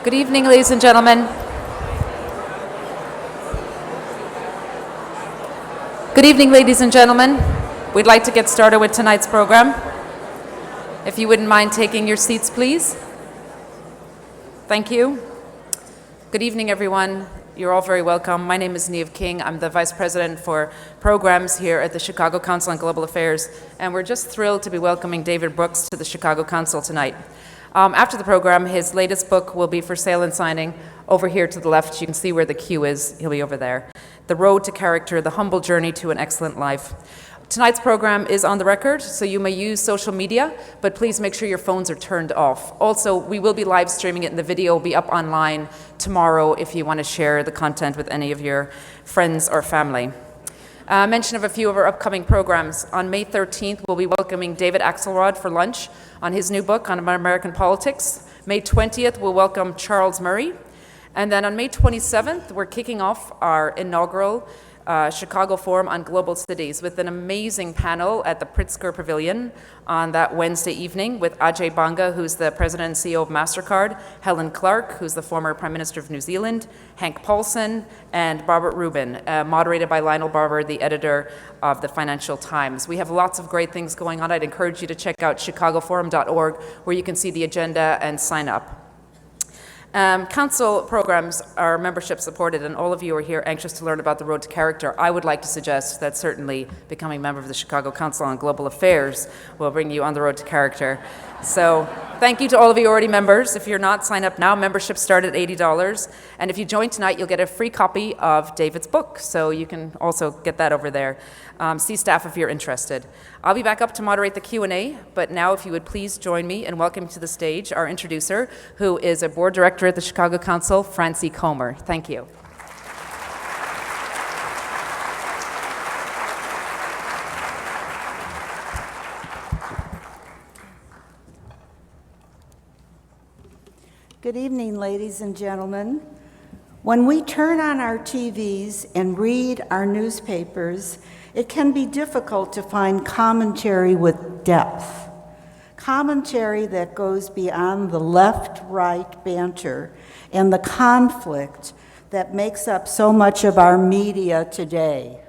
Good evening, ladies and gentlemen. Good evening, ladies and gentlemen. We'd like to get started with tonight's program. If you wouldn't mind taking your seats, please. Thank you. Good evening, everyone. You're all very welcome. My name is Niamh King. I'm the Vice President for Programs here at the Chicago Council on Global Affairs, and we're just thrilled to be welcoming David Brooks to the Chicago Council tonight. After the program, his latest book will be for sale and signing over here to the left. You can see where the queue is. He'll be over there. The Road to Character, The Humble Journey to an Excellent Life. Tonight's program is on the record, so you may use social media, but please make sure your phones are turned off. Also, we will be live streaming it, and the video will be up online tomorrow if you want to share the content with any of your friends or family. Mention of a few of our upcoming programs. On May 13th, we'll be welcoming David Axelrod for lunch on his new book on American politics. May 20th, we'll welcome Charles Murray. And then on May 27th, we're kicking off our inaugural Chicago Forum on Global Cities with an amazing panel at the Pritzker Pavilion on that Wednesday evening with Ajay Banga, who's the President and CEO of MasterCard, Helen Clark, who's the former Prime Minister of New Zealand, Hank Paulson, and Robert Rubin, moderated by Lionel Barber, the editor of the Financial Times. We have lots of great things going on. I'd encourage you to check out chicagoforum.org, where you can see the agenda and sign up. Council programs are membership supported, and all of you are here anxious to learn about the Road to Character. I would like to suggest that certainly becoming a member of the Chicago Council on Global Affairs will bring you on the road to character. So thank you to all of you already members. If you're not, sign up now. Memberships start at $80. And if you join tonight, you'll get a free copy of David's book. So you can also get that over there. See staff if you're interested. I'll be back up to moderate the Q&A, but now if you would please join me in welcoming to the stage our introducer, who is a board director at the Chicago Council, Francie Comer. Thank you. Good evening, ladies and gentlemen. When we turn on our TVs and read our newspapers, it can be difficult to find commentary with depth. Commentary that goes beyond the left-right banter and the conflict that makes up so much of our media today.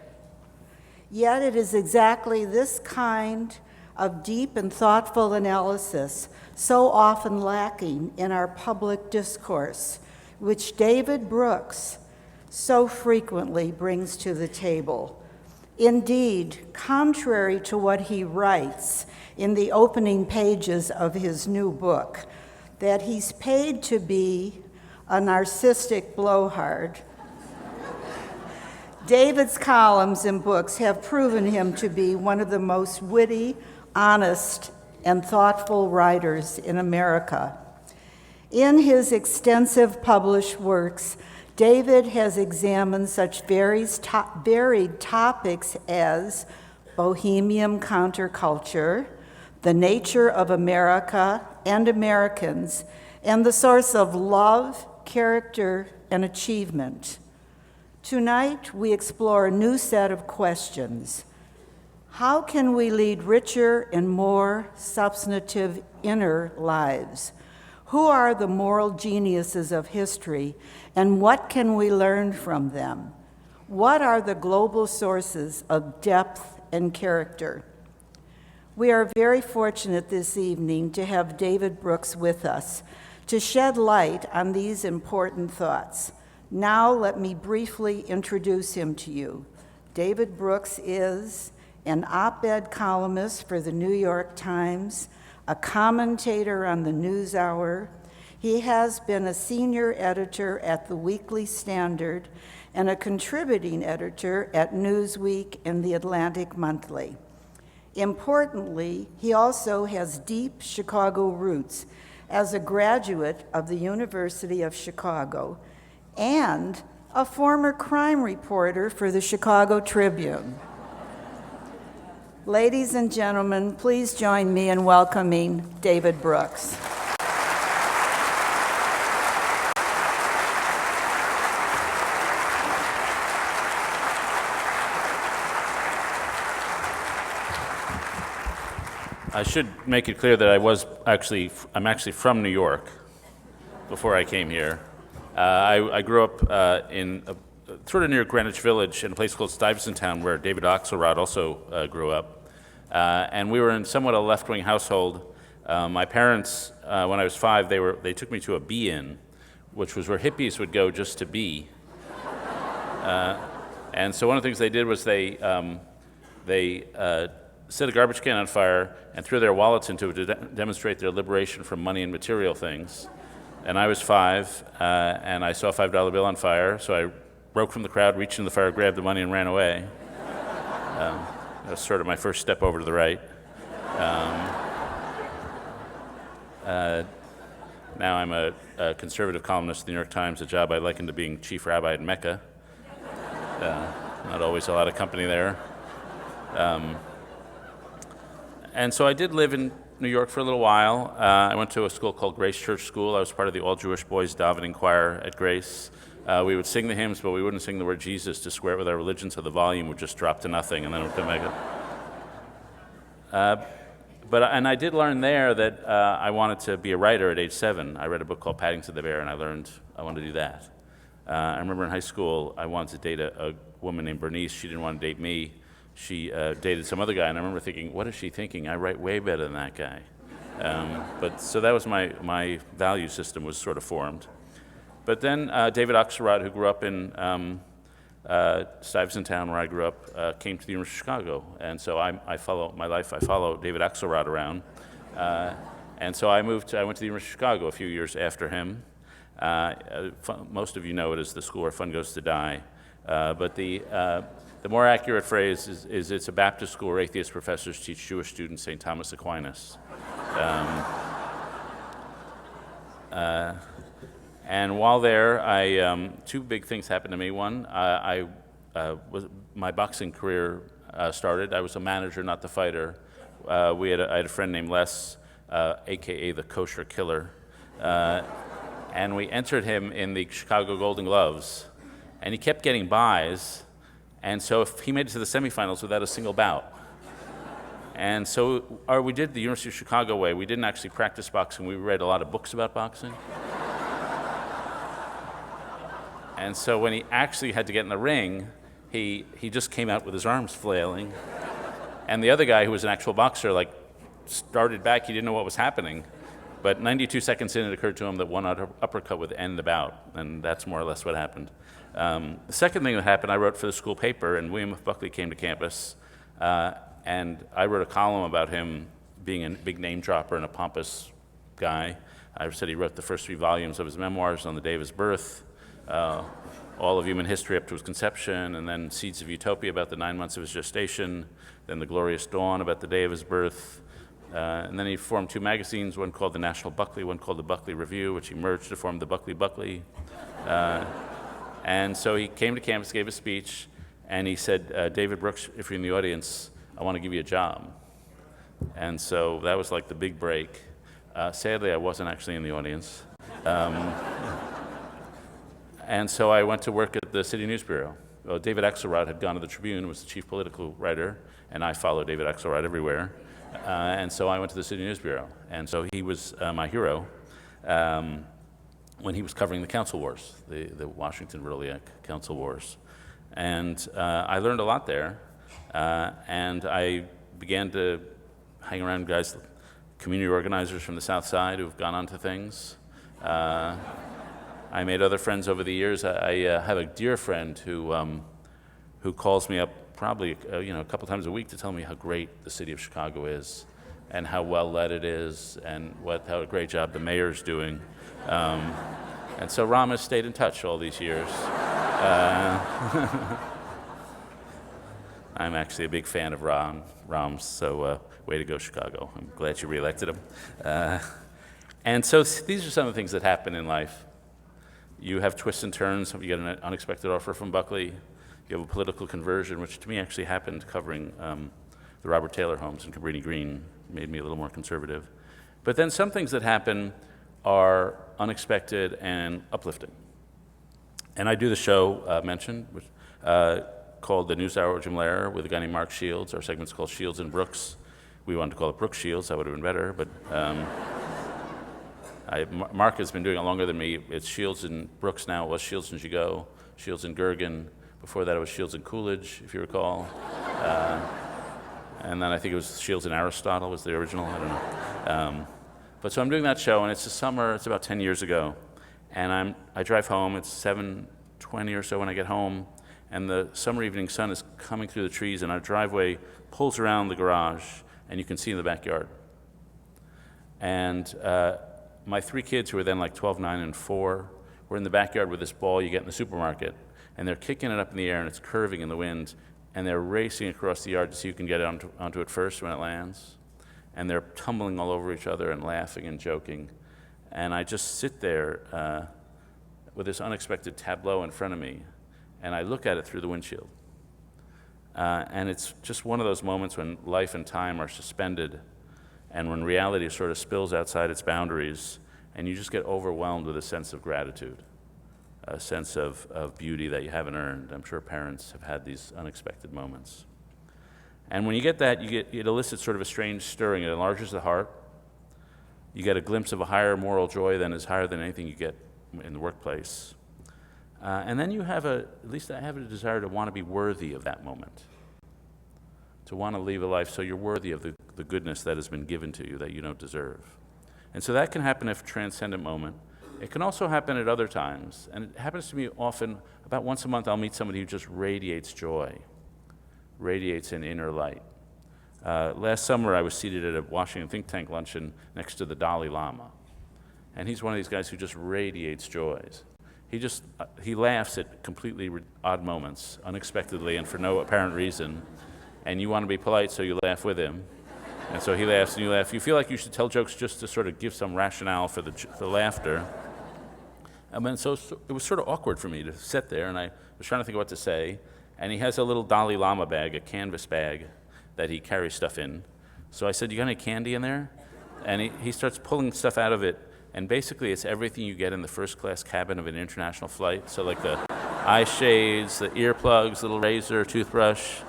Yet it is exactly this kind of deep and thoughtful analysis, so often lacking in our public discourse, which David Brooks so frequently brings to the table. Indeed, contrary to what he writes in the opening pages of his new book, that he's paid to be a narcissistic blowhard, David's columns and books have proven him to be one of the most witty, honest, and thoughtful writers in America. In his extensive published works, David has examined such varied topics as bohemian counterculture, the nature of America and Americans, and the source of love, character, and achievement. Tonight, we explore a new set of questions. How can we lead richer and more substantive inner lives? Who are the moral geniuses of history, and what can we learn from them? What are the global sources of depth and character? We are very fortunate this evening to have David Brooks with us to shed light on these important thoughts. Now let me briefly introduce him to you. David Brooks is an op-ed columnist for the New York Times, a commentator on the NewsHour. He has been a senior editor at the Weekly Standard and a contributing editor at Newsweek and the Atlantic Monthly. Importantly, he also has deep Chicago roots as a graduate of the University of Chicago and a former crime reporter for the Chicago Tribune. Ladies and gentlemen, please join me in welcoming David Brooks. I should make it clear that I'm actually from New York. before I came here. I grew up sort of near Greenwich Village in a place called Stuyvesant Town where David Axelrod also grew up. And we were in somewhat a left-wing household. My parents, when I was 5, they took me to a bee-in, which was where hippies would go just to bee. And so one of the things they did was they set a garbage can on fire and threw their wallets into it to demonstrate their liberation from money and material things. And I was 5, and I saw a $5 bill on fire, so I broke from the crowd, reached in the fire, grabbed the money, and ran away. That was sort of my first step over to the right. Now I'm a conservative columnist at the New York Times, a job I liken to being chief rabbi at Mecca. Not always a lot of company there. And so I did live in New York for a little while. I went to a school called Grace Church School. I was part of the all-Jewish boys davening choir at Grace. We would sing the hymns, but we wouldn't sing the word Jesus to square it with our religion, so the volume would just drop to nothing, and then it would come back up. And I did learn there that I wanted to be a writer at age 7. I read a book called Paddington the Bear, and I learned I wanted to do that. I remember in high school, I wanted to date a woman named Bernice. She didn't want to date me. She dated some other guy, and I remember thinking, what is she thinking? I write way better than that guy. So that was my value system was sort of formed. But then David Axelrod, who grew up in Stuyvesant Town, where I grew up, came to the University of Chicago. And so I follow David Axelrod around. And so I went to the University of Chicago a few years after him. Most of you know it as the school where fun goes to die. But the more accurate phrase is it's a Baptist school where atheist professors teach Jewish students St. Thomas Aquinas. And while there, 2 big things happened to me. One, my boxing career started. I was a manager, not the fighter. I had a friend named Les, a.k.a. the Kosher Killer. And we entered him in the Chicago Golden Gloves. And he kept getting buys. And so if he made it to the semifinals without a single bout. And so we did the University of Chicago way. We didn't actually practice boxing. We read a lot of books about boxing. And so when he actually had to get in the ring, he just came out with his arms flailing. And the other guy, who was an actual boxer, started back. He didn't know what was happening. But 92 seconds in, it occurred to him that one uppercut would end the bout. And that's more or less what happened. The second thing that happened, I wrote for the school paper, and William F. Buckley came to campus. And I wrote a column about him being a big name dropper and a pompous guy. I said he wrote the first 3 volumes of his memoirs on the day of his birth. All of human history up to his conception, and then Seeds of Utopia about the 9 months of his gestation, then The Glorious Dawn about the day of his birth. And then he formed 2 magazines, one called the National Buckley, one called the Buckley Review, which he merged to form the Buckley. And so he came to campus, gave a speech, and he said, David Brooks, if you're in the audience, I want to give you a job. And so that was like the big break. Sadly, I wasn't actually in the audience. And so I went to work at the City News Bureau. Well, David Axelrod had gone to the Tribune, was the chief political writer, and I followed David Axelrod everywhere. And so I went to the City News Bureau. And so he was my hero when he was covering the Council Wars, the Washington-Verliac Council Wars. And I learned a lot there. And I began to hang around guys, community organizers from the South Side who've gone on to things. I made other friends over the years. I have a dear friend who calls me up probably a couple times a week to tell me how great the city of Chicago is, and how well led it is, and how a great job the mayor's doing. And so Ram has stayed in touch all these years. I'm actually a big fan of Ram's, so way to go, Chicago. I'm glad you reelected him. And so these are some of the things that happen in life. You have twists and turns. You get an unexpected offer from Buckley. You have a political conversion, which to me actually happened covering the Robert Taylor homes in Cabrini Green. Made me a little more conservative. But then some things that happen are unexpected and uplifting. And I do the show mentioned, which, called The NewsHour with Jim Lehrer with a guy named Mark Shields. Our segment's called Shields and Brooks. We wanted to call it Brooks Shields. That would have been better, but Mark has been doing it longer than me. It's Shields and Brooks now. It was Shields and Gigot, Shields and Gergen. Before that, it was Shields and Coolidge, if you recall. And then I think it was Shields and Aristotle was the original. I don't know. But so I'm doing that show, and it's the summer. It's about 10 years ago. And I drive home. It's 7:20 or so when I get home. And the summer evening sun is coming through the trees, and our driveway pulls around the garage, and you can see in the backyard. And my 3 kids, who were then like 12, 9, and 4, were in the backyard with this ball you get in the supermarket, and they're kicking it up in the air, and it's curving in the wind, and they're racing across the yard to see who can get onto it first when it lands. And they're tumbling all over each other and laughing and joking. And I just sit there with this unexpected tableau in front of me, and I look at it through the windshield. And it's just one of those moments when life and time are suspended, and when reality sort of spills outside its boundaries, and you just get overwhelmed with a sense of gratitude, a sense of beauty that you haven't earned. I'm sure parents have had these unexpected moments. And when you get that, it elicits sort of a strange stirring. It enlarges the heart. You get a glimpse of a higher moral joy than is higher than anything you get in the workplace. And then you have at least I have a desire to want to be worthy of that moment, to want to live a life so you're worthy of the goodness that has been given to you that you don't deserve. And so that can happen at a transcendent moment. It can also happen at other times, and it happens to me often. About once a month, I'll meet somebody who just radiates joy, radiates an inner light. Last summer, I was seated at a Washington think tank luncheon next to the Dalai Lama, and he's one of these guys who just radiates joys. He laughs at completely odd moments, unexpectedly and for no apparent reason, and you want to be polite, so you laugh with him. And so he laughs and you laugh. You feel like you should tell jokes just to sort of give some rationale for the laughter. And so it was sort of awkward for me to sit there, and I was trying to think of what to say. And he has a little Dalai Lama bag, a canvas bag, that he carries stuff in. So I said, "You got any candy in there?" And he starts pulling stuff out of it, and basically it's everything you get in the first-class cabin of an international flight. So like the eye shades, the earplugs, little razor, toothbrush,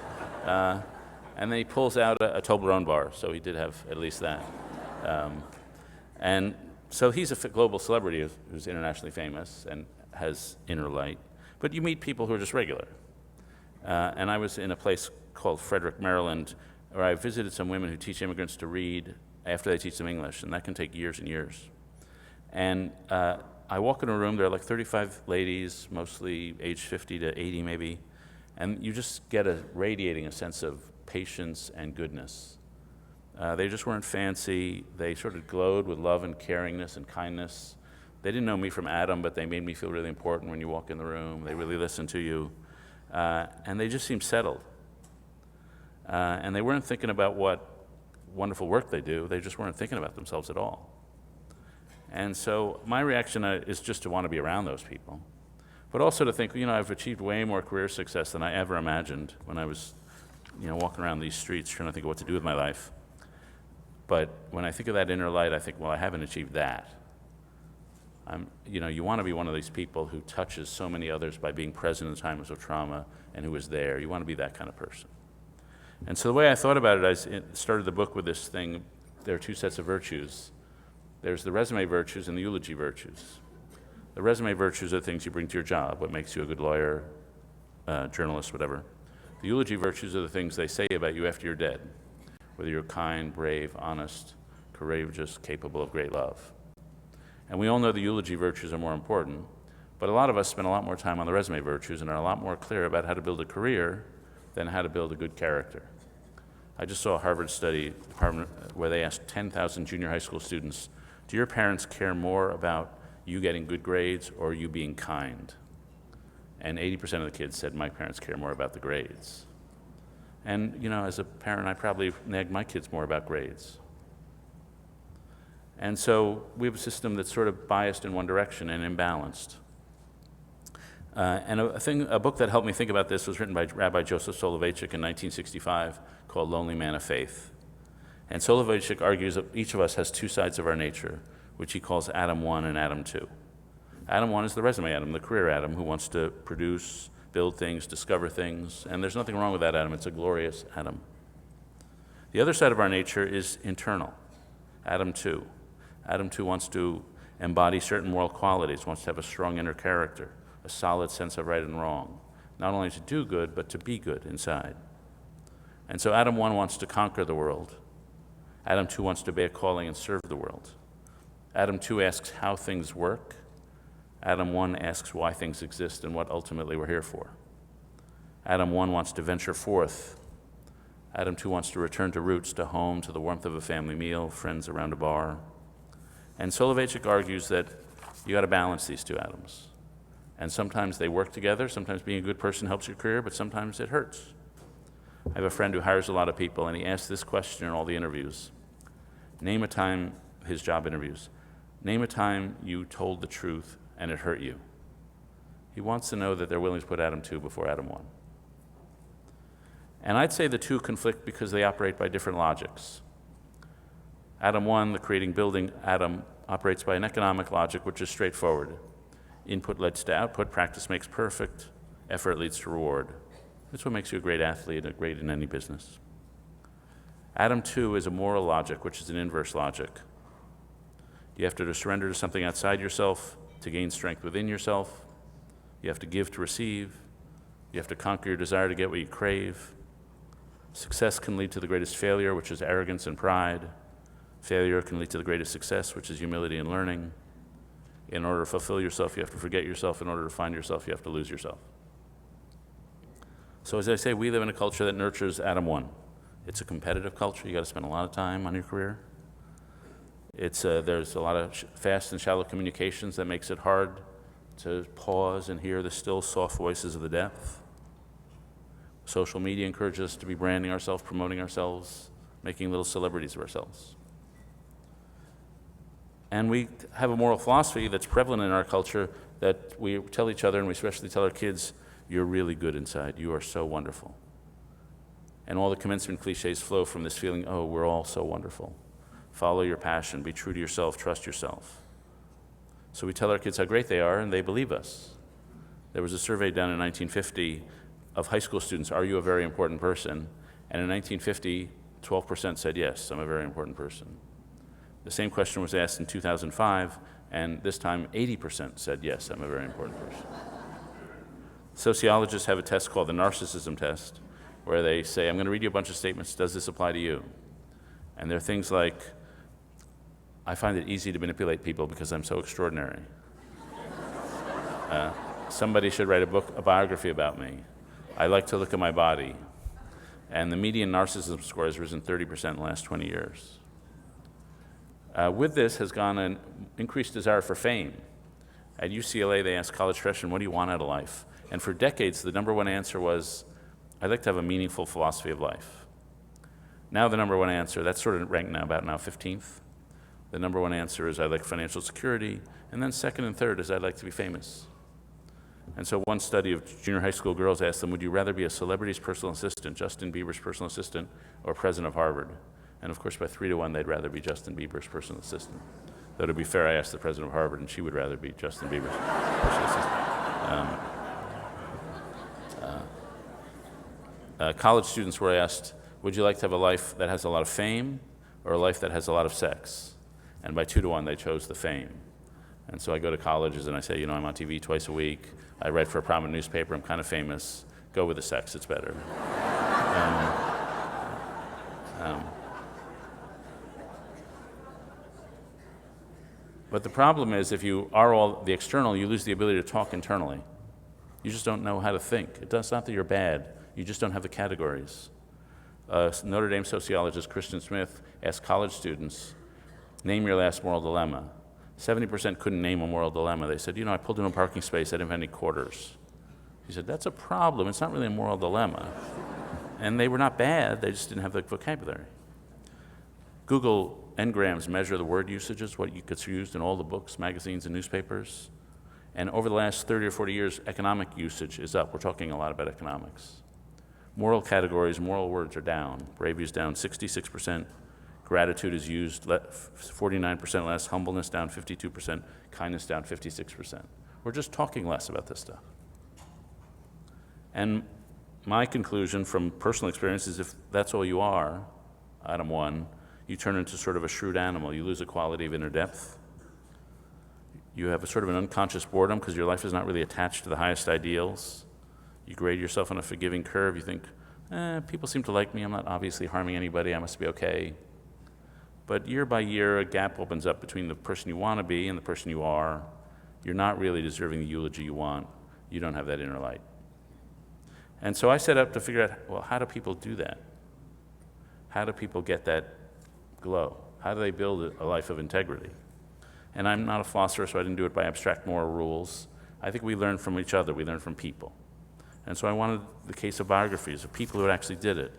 and then he pulls out a Toblerone bar. So he did have at least that. And so he's a global celebrity who's internationally famous and has inner light. But you meet people who are just regular. And I was in a place called Frederick, Maryland, where I visited some women who teach immigrants to read after they teach them English, and that can take years and years. And I walk in a room, there are like 35 ladies, mostly age 50 to 80 maybe, and you just get radiating a sense of patience and goodness. They just weren't fancy. They sort of glowed with love and caringness and kindness. They didn't know me from Adam, but they made me feel really important when you walk in the room. They really listened to you. And they just seemed settled. And they weren't thinking about what wonderful work they do. They just weren't thinking about themselves at all. And so my reaction is just to want to be around those people. But also to think, I've achieved way more career success than I ever imagined when I was, walking around these streets trying to think of what to do with my life. But when I think of that inner light, I think, well, I haven't achieved that. You want to be one of these people who touches so many others by being present in times of trauma and who is there. You want to be that kind of person. And so the way I thought about it, I started the book with this thing. There are 2 sets of virtues. There's the resume virtues and the eulogy virtues. The resume virtues are things you bring to your job, what makes you a good lawyer, journalist, whatever. The eulogy virtues are the things they say about you after you're dead, whether you're kind, brave, honest, courageous, capable of great love. And we all know the eulogy virtues are more important, but a lot of us spend a lot more time on the resume virtues and are a lot more clear about how to build a career than how to build a good character. I just saw a Harvard study where they asked 10,000 junior high school students, do your parents care more about you getting good grades or you being kind? And 80% of the kids said, my parents care more about the grades. And, as a parent, I probably nagged my kids more about grades. And so we have a system that's sort of biased in one direction and imbalanced. And a book that helped me think about this was written by Rabbi Joseph Soloveitchik in 1965 called Lonely Man of Faith. And Soloveitchik argues that each of us has 2 sides of our nature, which he calls Adam 1 and Adam 2. Adam 1 is the resume Adam, the career Adam, who wants to produce, build things, discover things, and there's nothing wrong with that Adam. It's a glorious Adam. The other side of our nature is internal, Adam 2. Adam 2 wants to embody certain moral qualities, wants to have a strong inner character, a solid sense of right and wrong, not only to do good, but to be good inside. And so Adam 1 wants to conquer the world. Adam 2 wants to obey a calling and serve the world. Adam 2 asks how things work. Adam 1 asks why things exist and what ultimately we're here for. Adam 1 wants to venture forth. Adam 2 wants to return to roots, to home, to the warmth of a family meal, friends around a bar. And Soloveitchik argues that you got to balance these two Adams. And sometimes they work together. Sometimes being a good person helps your career, but sometimes it hurts. I have a friend who hires a lot of people, and he asks this question in all the interviews. Name a time, his job interviews, name a time you told the truth and it hurt you. He wants to know that they're willing to put Adam 2 before Adam 1. And I'd say the two conflict because they operate by different logics. Adam 1, the creating building Adam, operates by an economic logic which is straightforward. Input leads to output, practice makes perfect, effort leads to reward. That's what makes you a great athlete and great in any business. Adam 2 is a moral logic, which is an inverse logic. You have to surrender to something outside yourself to gain strength within yourself. You have to give to receive. You have to conquer your desire to get what you crave. Success can lead to the greatest failure, which is arrogance and pride. Failure can lead to the greatest success, which is humility and learning. In order to fulfill yourself, you have to forget yourself. In order to find yourself, you have to lose yourself. So as I say, we live in a culture that nurtures Adam 1. It's a competitive culture. You got to spend a lot of time on your career. There's a lot of fast and shallow communications that makes it hard to pause and hear the still, soft voices of the depth. Social media encourages us to be branding ourselves, promoting ourselves, making little celebrities of ourselves. And we have a moral philosophy that's prevalent in our culture that we tell each other, and we especially tell our kids, you're really good inside. You are so wonderful. And all the commencement cliches flow from this feeling, oh, we're all so wonderful. Follow your passion, be true to yourself, trust yourself. So we tell our kids how great they are, and they believe us. There was a survey done in 1950 of high school students, are you a very important person? And in 1950, 12% said, yes, I'm a very important person. The same question was asked in 2005, and this time 80% said, yes, I'm a very important person. Sociologists have a test called the narcissism test, where they say, I'm going to read you a bunch of statements, does this apply to you? And there are things like, I find it easy to manipulate people because I'm so extraordinary. Somebody should write a biography about me. I like to look at my body. And the median narcissism score has risen 30% in the last 20 years. With this has gone an increased desire for fame. At UCLA, they asked college freshmen, what do you want out of life? And for decades, the number one answer was, I'd like to have a meaningful philosophy of life. Now the number one answer, that's sort of ranked now about 15th. The number one answer is I'd like financial security, and then second and third is I'd like to be famous. And so one study of junior high school girls asked them, would you rather be a celebrity's personal assistant, Justin Bieber's personal assistant, or president of Harvard? And of course, by 3-1, they'd rather be Justin Bieber's personal assistant. Though to be fair, I asked the president of Harvard, and she would rather be Justin Bieber's personal assistant. College students were asked, would you like to have a life that has a lot of fame or a life that has a lot of sex? And by 2-1, they chose the fame. And so I go to colleges and I say, I'm on TV twice a week. I write for a prominent newspaper. I'm kind of famous. Go with the sex. It's better. But the problem is if you are all the external, you lose the ability to talk internally. You just don't know how to think. It's not that you're bad. You just don't have the categories. Notre Dame sociologist Christian Smith asked college students, name your last moral dilemma. 70% couldn't name a moral dilemma. They said, I pulled in a parking space, I didn't have any quarters. He said, that's a problem. It's not really a moral dilemma. And they were not bad, they just didn't have the vocabulary. Google Ngrams measure the word usages, what gets used in all the books, magazines, and newspapers. And over the last 30 or 40 years, economic usage is up. We're talking a lot about economics. Moral categories, moral words are down. Bravery is down 66%. Gratitude is used 49% less. Humbleness down 52%. Kindness down 56%. We're just talking less about this stuff. And my conclusion from personal experience is if that's all you are, Adam 1, you turn into sort of a shrewd animal. You lose a quality of inner depth. You have a sort of an unconscious boredom because your life is not really attached to the highest ideals. You grade yourself on a forgiving curve. You think, people seem to like me. I'm not obviously harming anybody. I must be okay. But year by year, a gap opens up between the person you want to be and the person you are. You're not really deserving the eulogy you want. You don't have that inner light. And so I set out to figure out, well, how do people do that? How do people get that glow? How do they build a life of integrity? And I'm not a philosopher, so I didn't do it by abstract moral rules. I think we learn from each other. We learn from people. And so I wanted the case of biographies of people who actually did it.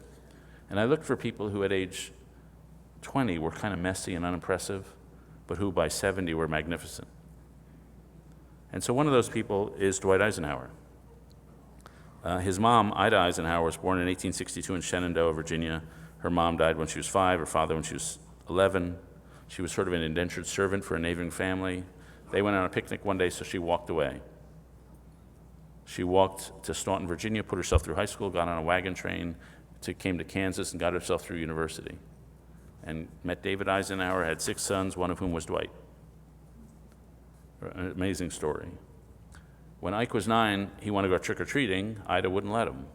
And I looked for people who at age 20 were kind of messy and unimpressive, but who by 70 were magnificent. And so one of those people is Dwight Eisenhower. His mom, Ida Eisenhower, was born in 1862 in Shenandoah, Virginia. Her mom died when she was 5, her father when she was 11. She was sort of an indentured servant for a neighboring family. They went on a picnic one day, so she walked away. She walked to Staunton, Virginia, put herself through high school, got on a wagon train, came to Kansas, and got herself through university. And met David Eisenhower, had 6 sons, one of whom was Dwight. An amazing story. When Ike was 9, he wanted to go trick-or-treating. Ida wouldn't let him.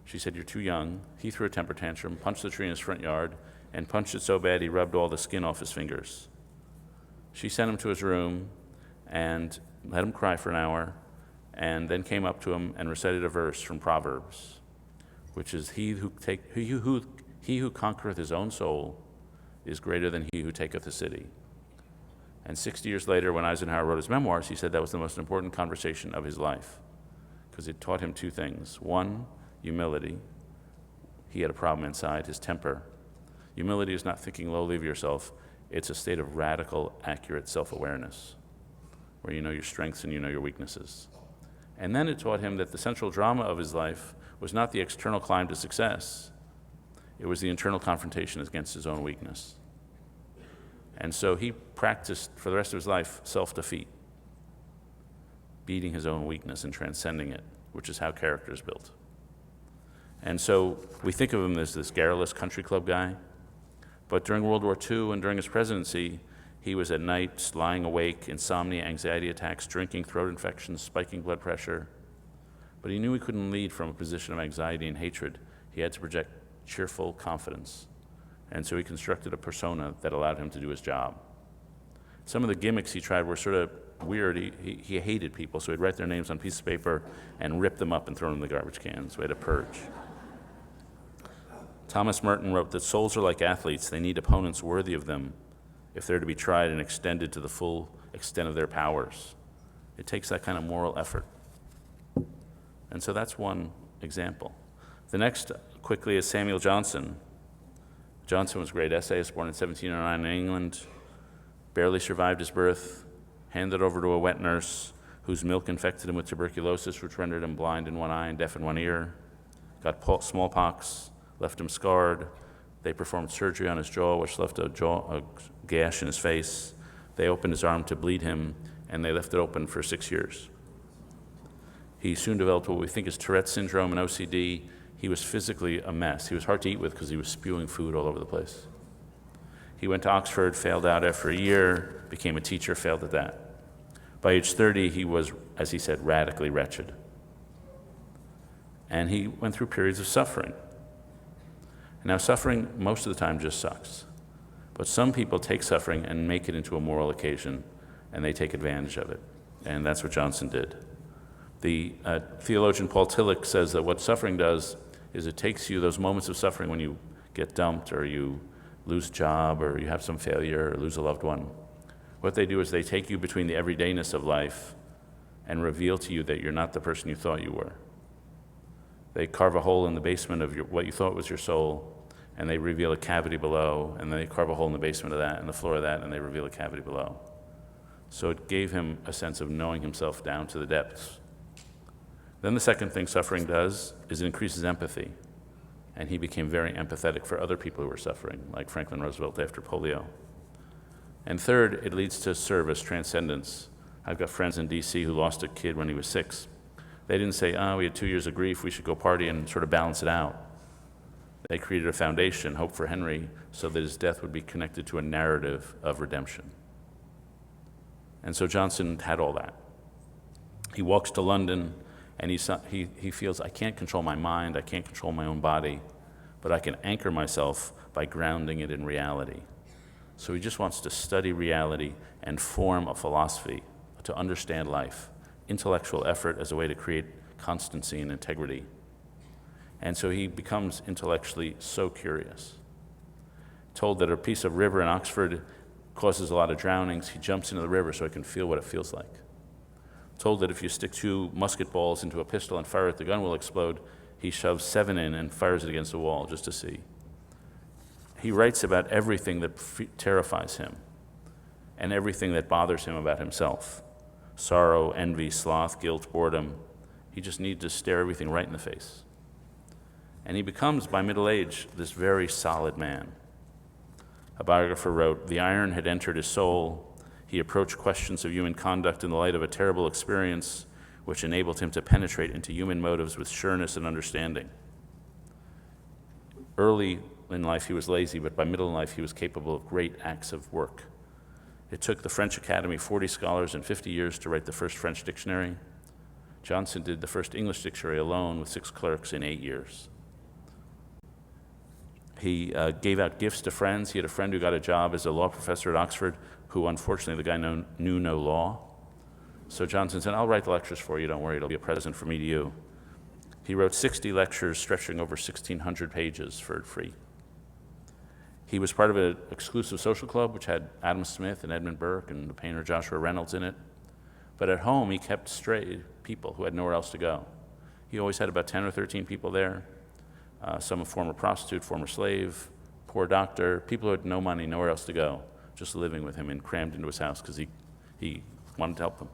She said, "You're too young." He threw a temper tantrum, punched the tree in his front yard, and punched it so bad he rubbed all the skin off his fingers. She sent him to his room and let him cry for an hour, and then came up to him and recited a verse from Proverbs, which is, he who conquereth his own soul is greater than he who taketh a city. And 60 years later, when Eisenhower wrote his memoirs, he said that was the most important conversation of his life, because it taught him 2 things. 1, humility. He had a problem inside, his temper. Humility is not thinking lowly of yourself. It's a state of radical, accurate self-awareness, where you know your strengths and you know your weaknesses. And then it taught him that the central drama of his life was not the external climb to success. It was the internal confrontation against his own weakness. And so he practiced for the rest of his life self-defeat, beating his own weakness and transcending it, which is how character is built. And so we think of him as this garrulous country club guy, but during World War II and during his presidency, he was at night lying awake, insomnia, anxiety attacks, drinking, throat infections, spiking blood pressure. But he knew he couldn't lead from a position of anxiety and hatred. He had to project cheerful confidence. And so he constructed a persona that allowed him to do his job. Some of the gimmicks he tried were sort of weird. He hated people, so he'd write their names on a piece of paper and rip them up and throw them in the garbage cans. So he had a purge. Thomas Merton wrote that souls are like athletes. They need opponents worthy of them if they're to be tried and extended to the full extent of their powers. It takes that kind of moral effort. And so that's one example. The next, quickly, is Samuel Johnson. Johnson was a great essayist, born in 1709 in England, barely survived his birth, handed over to a wet nurse whose milk infected him with tuberculosis, which rendered him blind in one eye and deaf in one ear, got smallpox, left him scarred. They performed surgery on his jaw, which left a gash in his face. They opened his arm to bleed him, and they left it open for 6 years. He soon developed what we think is Tourette's syndrome and OCD. He was physically a mess. He was hard to eat with because he was spewing food all over the place. He went to Oxford, failed out after a year, became a teacher, failed at that. By age 30, he was, as he said, radically wretched. And he went through periods of suffering. Now, suffering most of the time just sucks. But some people take suffering and make it into a moral occasion, and they take advantage of it. And that's what Johnson did. The theologian Paul Tillich says that what suffering does is it takes you those moments of suffering when you get dumped or you lose a job or you have some failure or lose a loved one. What they do is they take you between the everydayness of life and reveal to you that you're not the person you thought you were. They carve a hole in the basement of what you thought was your soul, and they reveal a cavity below, and they carve a hole in the basement of that and the floor of that, and they reveal a cavity below. So it gave him a sense of knowing himself down to the depths. Then the second thing suffering does is it increases empathy. And he became very empathetic for other people who were suffering, like Franklin Roosevelt after polio. And third, it leads to service, transcendence. I've got friends in DC who lost a kid when he was 6. They didn't say, we had 2 years of grief, we should go party and sort of balance it out. They created a foundation, Hope for Henry, so that his death would be connected to a narrative of redemption. And so Johnson had all that. He walks to London, and he feels, I can't control my mind, I can't control my own body, but I can anchor myself by grounding it in reality. So he just wants to study reality and form a philosophy to understand life, intellectual effort as a way to create constancy and integrity. And so he becomes intellectually so curious. Told that a piece of river in Oxford causes a lot of drownings, he jumps into the river so he can feel what it feels like. Told that if you stick 2 musket balls into a pistol and fire it, the gun will explode, he shoves 7 in and fires it against the wall just to see. He writes about everything that terrifies him and everything that bothers him about himself. Sorrow, envy, sloth, guilt, boredom. He just needs to stare everything right in the face. And he becomes, by middle age, this very solid man. A biographer wrote, "The iron had entered his soul. He approached questions of human conduct in the light of a terrible experience, which enabled him to penetrate into human motives with sureness and understanding." Early in life he was lazy, but by middle life he was capable of great acts of work. It took the French Academy 40 scholars and 50 years to write the first French dictionary. Johnson did the first English dictionary alone with 6 clerks in 8 years. He gave out gifts to friends. He had a friend who got a job as a law professor at Oxford, who unfortunately the guy knew no law. So Johnson said, "I'll write the lectures for you, don't worry, it'll be a present from me to you." He wrote 60 lectures stretching over 1,600 pages for free. He was part of an exclusive social club which had Adam Smith and Edmund Burke and the painter Joshua Reynolds in it. But at home he kept stray people who had nowhere else to go. He always had about 10 or 13 people there. Some a former prostitute, former slave, poor doctor, people who had no money, nowhere else to go, just living with him and crammed into his house because he wanted to help them.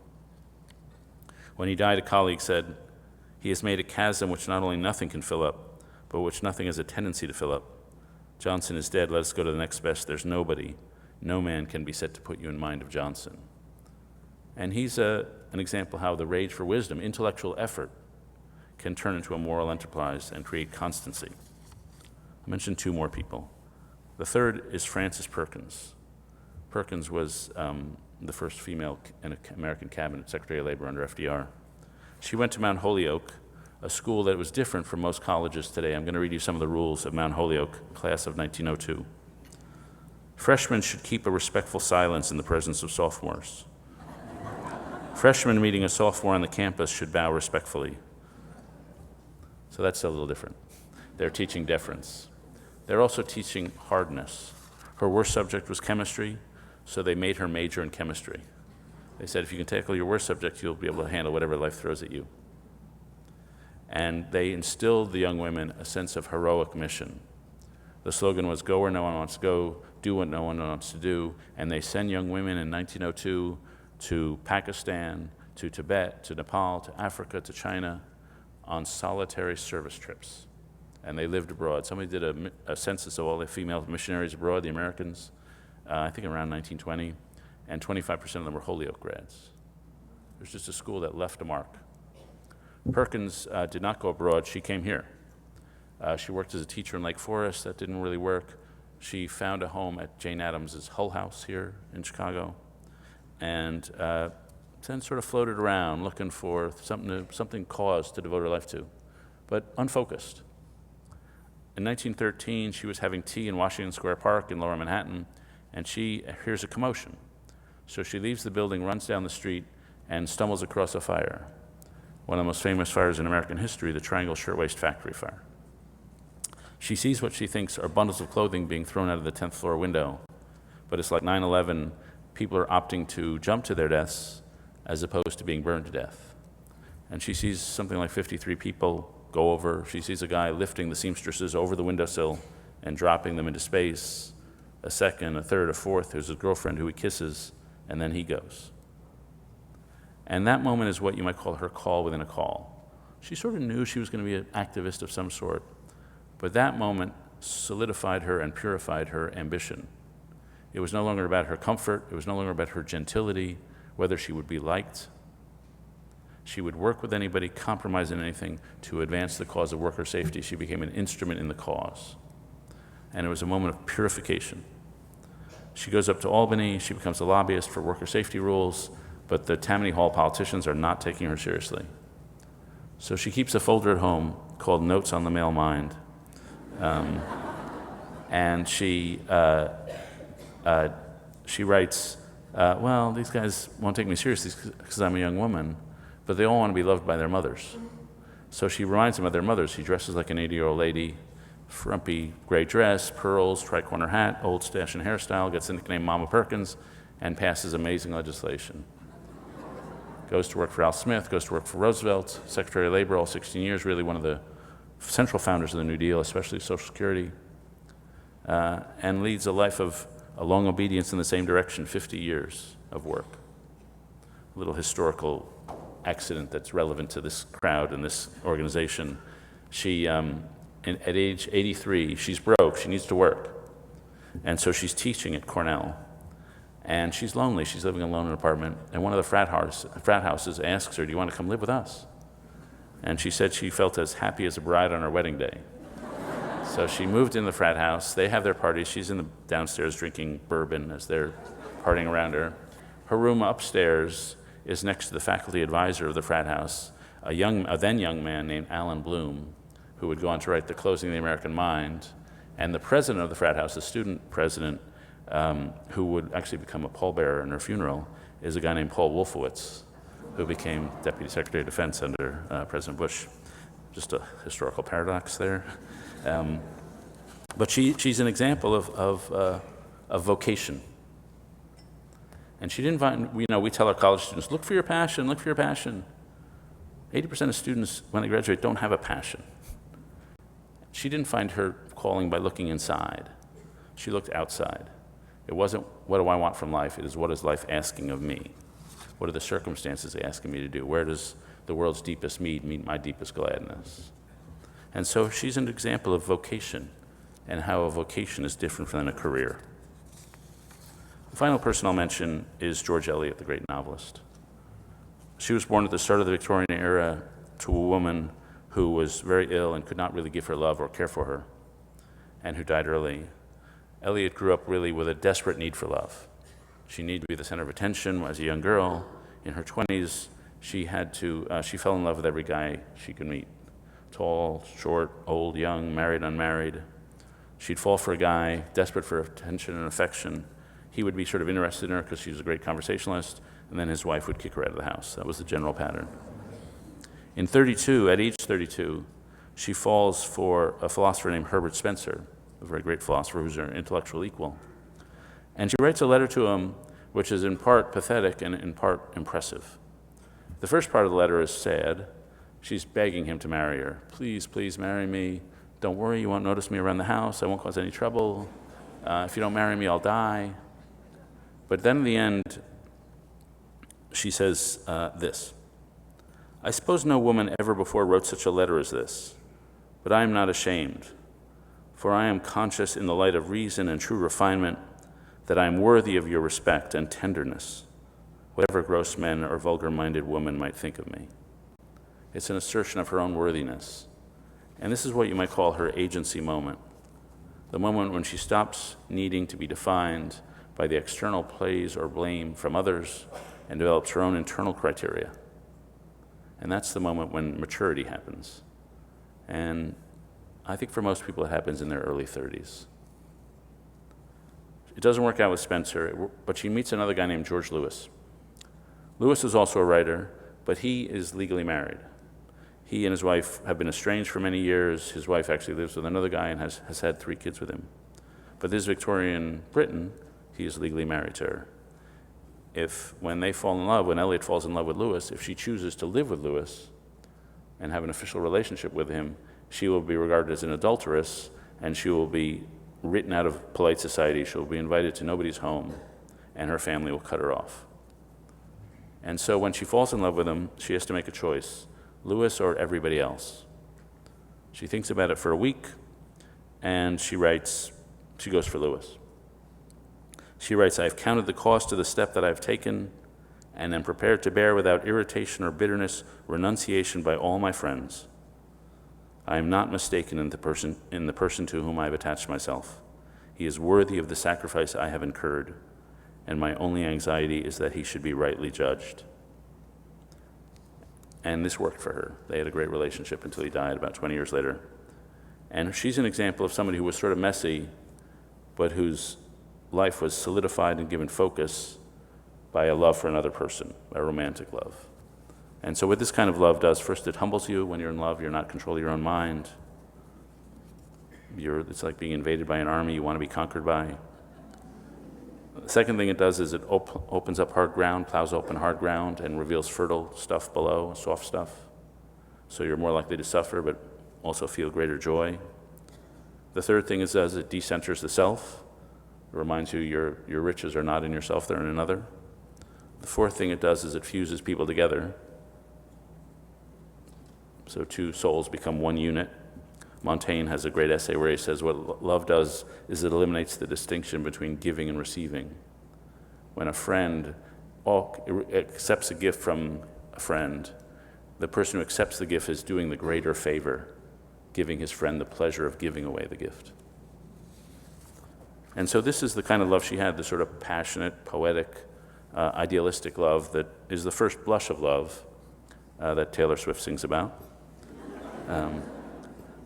When he died, a colleague said, "He has made a chasm which not only nothing can fill up, but which nothing has a tendency to fill up. Johnson is dead, let us go to the next best. There's nobody. No man can be said to put you in mind of Johnson." And he's an example how the rage for wisdom, intellectual effort, can turn into a moral enterprise and create constancy. I mentioned 2 more people. The third is Frances Perkins. Perkins was the first female in an American cabinet, Secretary of Labor under FDR. She went to Mount Holyoke, a school that was different from most colleges today. I'm going to read you some of the rules of Mount Holyoke, class of 1902. Freshmen should keep a respectful silence in the presence of sophomores. Freshmen meeting a sophomore on the campus should bow respectfully. So that's a little different. They're teaching deference. They're also teaching hardness. Her worst subject was chemistry, so they made her major in chemistry. They said, if you can tackle your worst subject, you'll be able to handle whatever life throws at you. And they instilled the young women a sense of heroic mission. The slogan was, "Go where no one wants to go, do what no one wants to do." And they send young women in 1902 to Pakistan, to Tibet, to Nepal, to Africa, to China, on solitary service trips. And they lived abroad. Somebody did a census of all the female missionaries abroad, the Americans, I think around 1920, and 25% of them were Holyoke grads. It was just a school that left a mark. Perkins did not go abroad. She came here. She worked as a teacher in Lake Forest. That didn't really work. She found a home at Jane Addams' Hull House here in Chicago, and then sort of floated around looking for something cause to devote her life to, but unfocused. In 1913, she was having tea in Washington Square Park in Lower Manhattan, and she hears a commotion. So she leaves the building, runs down the street, and stumbles across a fire. One of the most famous fires in American history, the Triangle Shirtwaist Factory fire. She sees what she thinks are bundles of clothing being thrown out of the 10th floor window, but it's like 9/11, people are opting to jump to their deaths as opposed to being burned to death. And she sees something like 53 people go over. She sees a guy lifting the seamstresses over the windowsill and dropping them into space. A second, a third, a fourth. There's his girlfriend who he kisses, and then he goes. And that moment is what you might call her call within a call. She sort of knew she was going to be an activist of some sort, but that moment solidified her and purified her ambition. It was no longer about her comfort. It was no longer about her gentility, whether she would be liked. She would work with anybody, compromise in anything to advance the cause of worker safety. She became an instrument in the cause. And it was a moment of purification. She goes up to Albany. She becomes a lobbyist for worker safety rules. but the Tammany Hall politicians are not taking her seriously. So she keeps a folder at home called Notes on the Male Mind. And she writes, well, these guys won't take me seriously because I'm a young woman, but they all want to be loved by their mothers. So she reminds them of their mothers. She dresses like an 80-year-old lady, frumpy gray dress, pearls, tri-corner hat, old stash and hairstyle, gets the nickname Mama Perkins, and passes amazing legislation. Goes to work for Al Smith, goes to work for Roosevelt, Secretary of Labor all 16 years, really one of the central founders of the New Deal, especially Social Security, and leads a life of a long obedience in the same direction, 50 years of work. A little historical accident that's relevant to this crowd and this organization. She, at age 83, she's broke, she needs to work. And so she's teaching at Cornell. And she's lonely, she's living alone in an apartment. And one of the frat houses asks her, do you want to come live with us? And she said she felt as happy as a bride on her wedding day. So she moved in the frat house. They have their parties. She's in the downstairs drinking bourbon as they're partying around her. Her room upstairs is next to the faculty advisor of the frat house, a then young man named Alan Bloom, who would go on to write The Closing of the American Mind. And the president of the frat house, the student president, who would actually become a pallbearer in her funeral, is a guy named Paul Wolfowitz, who became Deputy Secretary of Defense under President Bush. Just a historical paradox there. But she's an example of vocation. And she didn't find, we tell our college students, look for your passion, look for your passion. 80% of students, when they graduate, don't have a passion. She didn't find her calling by looking inside. She looked outside. It wasn't, what do I want from life? It is, what is life asking of me? What are the circumstances asking me to do? Where does the world's deepest need meet my deepest gladness? And so she's an example of vocation and how a vocation is different than a career. The final person I'll mention is George Eliot, the great novelist. She was born at the start of the Victorian era to a woman who was very ill and could not really give her love or care for her, and who died early. Eliot grew up really with a desperate need for love. She needed to be the center of attention as a young girl. In her 20s, she fell in love with every guy she could meet. Tall, short, old, young, married, unmarried. She'd fall for a guy, desperate for attention and affection. He would be sort of interested in her because she was a great conversationalist, and then his wife would kick her out of the house. That was the general pattern. At age 32, she falls for a philosopher named Herbert Spencer, a very great philosopher who's her intellectual equal. And she writes a letter to him which is in part pathetic and in part impressive. The first part of the letter is sad. She's begging him to marry her. Please, please marry me. Don't worry, you won't notice me around the house. I won't cause any trouble. If you don't marry me, I'll die. But then in the end, she says this. I suppose no woman ever before wrote such a letter as this, but I am not ashamed, for I am conscious in the light of reason and true refinement that I am worthy of your respect and tenderness, whatever gross men or vulgar-minded woman might think of me. It's an assertion of her own worthiness. And this is what you might call her agency moment, the moment when she stops needing to be defined by the external praise or blame from others and develops her own internal criteria. And that's the moment when maturity happens. And I think for most people it happens in their early 30s. It doesn't work out with Spencer, but she meets another guy named George Lewis. Lewis is also a writer, but he is legally married. He and his wife have been estranged for many years. His wife actually lives with another guy and has had 3 kids with him. But this Victorian Britain, he is legally married to her. When Eliot falls in love with Lewis, if she chooses to live with Lewis and have an official relationship with him, she will be regarded as an adulteress, and she will be written out of polite society. She will be invited to nobody's home, and her family will cut her off. And so when she falls in love with him, she has to make a choice, Lewis or everybody else. She thinks about it for a week, and she goes for Lewis. She writes, I have counted the cost of the step that I have taken, and am prepared to bear without irritation or bitterness renunciation by all my friends. I am not mistaken in the person to whom I have attached myself. He is worthy of the sacrifice I have incurred, and my only anxiety is that he should be rightly judged. And this worked for her. They had a great relationship until he died about 20 years later. And she's an example of somebody who was sort of messy, but whose life was solidified and given focus by a love for another person, a romantic love. And so what this kind of love does, first it humbles you. When you're in love, you're not controlling your own mind. It's like being invaded by an army you want to be conquered by. The second thing it does is it opens up hard ground, plows open hard ground, and reveals fertile stuff below, soft stuff. So you're more likely to suffer, but also feel greater joy. The third thing it does, it decenters the self. It reminds you your riches are not in yourself, they're in another. The fourth thing it does is it fuses people together. So two souls become one unit. Montaigne has a great essay where he says what love does is it eliminates the distinction between giving and receiving. When a friend accepts a gift from a friend, the person who accepts the gift is doing the greater favor, giving his friend the pleasure of giving away the gift. And so this is the kind of love she had, the sort of passionate, poetic, idealistic love that is the first blush of love that Taylor Swift sings about.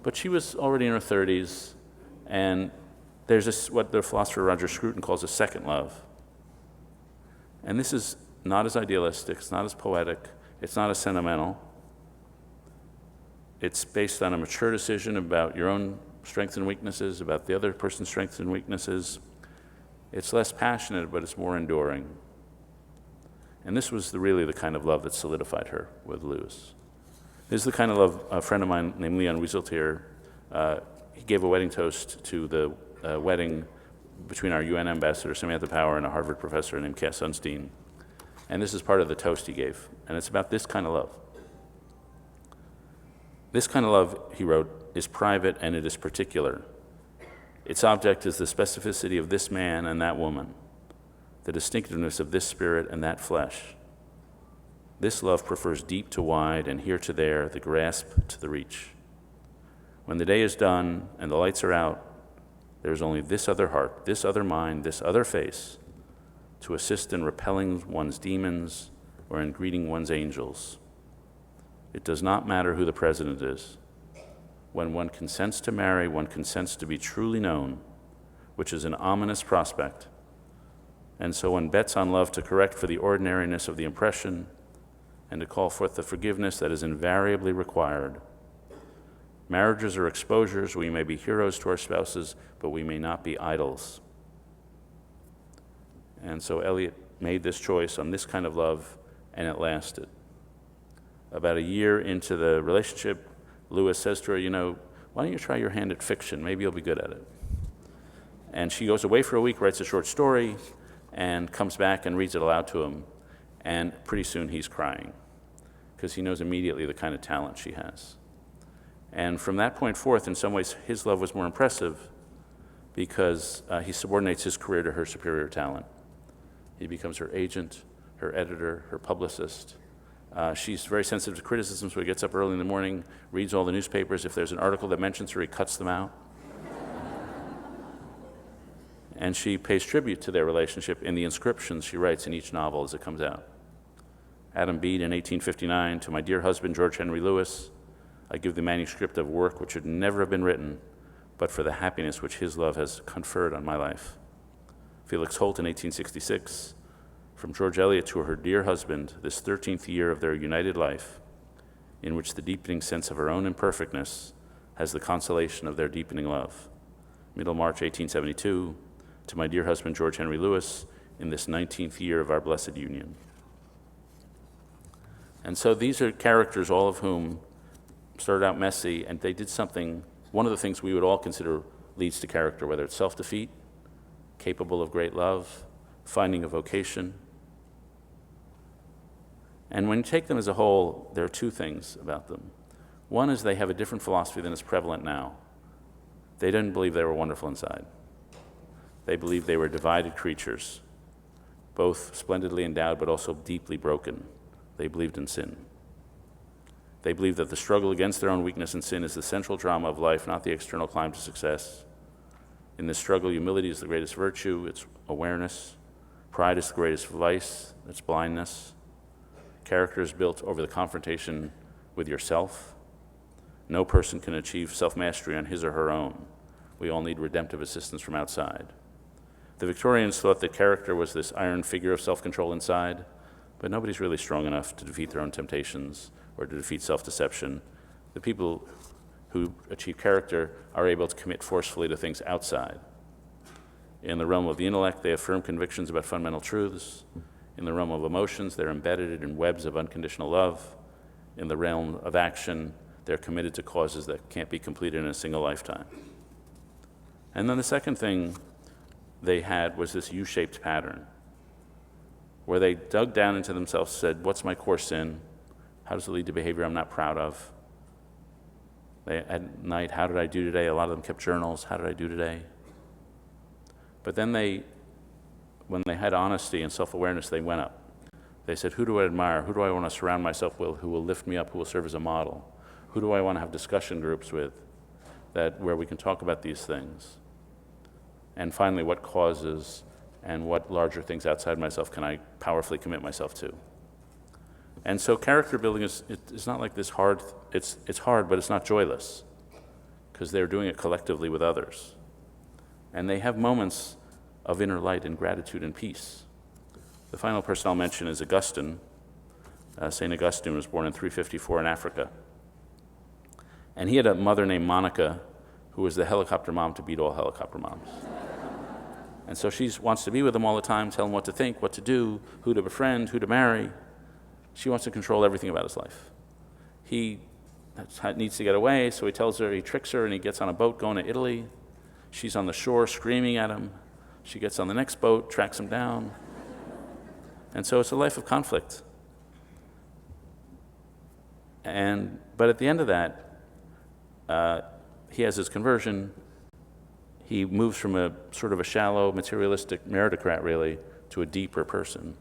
But she was already in her 30s, and there's what the philosopher Roger Scruton calls a second love. And this is not as idealistic, it's not as poetic, it's not as sentimental. It's based on a mature decision about your own strengths and weaknesses, about the other person's strengths and weaknesses. It's less passionate, but it's more enduring. And this was really the kind of love that solidified her with Lewis. This is the kind of love a friend of mine named Leon Wieseltier, he gave a wedding toast to the wedding between our UN ambassador, Samantha Power, and a Harvard professor named Cass Sunstein. And this is part of the toast he gave. And it's about this kind of love. This kind of love, he wrote, is private and it is particular. Its object is the specificity of this man and that woman, the distinctiveness of this spirit and that flesh. This love prefers deep to wide and here to there, the grasp to the reach. When the day is done and the lights are out, there is only this other heart, this other mind, this other face to assist in repelling one's demons or in greeting one's angels. It does not matter who the president is. When one consents to marry, one consents to be truly known, which is an ominous prospect. And so one bets on love to correct for the ordinariness of the impression and to call forth the forgiveness that is invariably required. Marriages are exposures. We may be heroes to our spouses, but we may not be idols. And so Eliot made this choice on this kind of love, and it lasted. About a year into the relationship, Lewis says to her, why don't you try your hand at fiction? Maybe you'll be good at it. And she goes away for a week, writes a short story, and comes back and reads it aloud to him. And pretty soon he's crying because he knows immediately the kind of talent she has. And from that point forth, in some ways, his love was more impressive because he subordinates his career to her superior talent. He becomes her agent, her editor, her publicist. She's very sensitive to criticism, so he gets up early in the morning, reads all the newspapers. If there's an article that mentions her, he cuts them out. And she pays tribute to their relationship in the inscriptions she writes in each novel as it comes out. Adam Bede in 1859, to my dear husband, George Henry Lewis, I give the manuscript of work which should never have been written, but for the happiness which his love has conferred on my life. Felix Holt in 1866, from George Eliot to her dear husband, this 13th year of their united life, in which the deepening sense of her own imperfectness has the consolation of their deepening love. Middlemarch 1872, to my dear husband, George Henry Lewis, in this 19th year of our blessed union. And so these are characters, all of whom started out messy, and they did something, one of the things we would all consider leads to character, whether it's self-defeat, capable of great love, finding a vocation. And when you take them as a whole, there are two things about them. One is they have a different philosophy than is prevalent now. They didn't believe they were wonderful inside. They believed they were divided creatures, both splendidly endowed but also deeply broken. They believed in sin. They believed that the struggle against their own weakness and sin is the central drama of life, not the external climb to success. In this struggle, humility is the greatest virtue. It's awareness. Pride is the greatest vice, it's blindness. Character is built over the confrontation with yourself. No person can achieve self-mastery on his or her own. We all need redemptive assistance from outside. The Victorians thought that character was this iron figure of self-control inside, but nobody's really strong enough to defeat their own temptations or to defeat self-deception. The people who achieve character are able to commit forcefully to things outside. In the realm of the intellect, they have firm convictions about fundamental truths. In the realm of emotions, they're embedded in webs of unconditional love. In the realm of action, they're committed to causes that can't be completed in a single lifetime. And then the second thing they had was this U-shaped pattern, where they dug down into themselves, said, what's my core sin? How does it lead to behavior I'm not proud of? At night, how did I do today? A lot of them kept journals. How did I do today? But then when they had honesty and self-awareness, they went up. They said, who do I admire? Who do I want to surround myself with who will lift me up, who will serve as a model? Who do I want to have discussion groups with where we can talk about these things? And finally, what causes and what larger things outside myself can I powerfully commit myself to? And so character building it's not like this hard, it's hard, but it's not joyless, because they're doing it collectively with others. And they have moments of inner light and gratitude and peace. The final person I'll mention is Augustine. St. Augustine was born in 354 in Africa. And he had a mother named Monica, who was the helicopter mom to beat all helicopter moms. And so she wants to be with him all the time, tell him what to think, what to do, who to befriend, who to marry. She wants to control everything about his life. He needs to get away, so he tells her, he tricks her, and he gets on a boat going to Italy. She's on the shore screaming at him. She gets on the next boat, tracks him down. And so it's a life of conflict. But at the end of that, he has his conversion. He moves from a sort of a shallow, materialistic meritocrat, really, to a deeper person.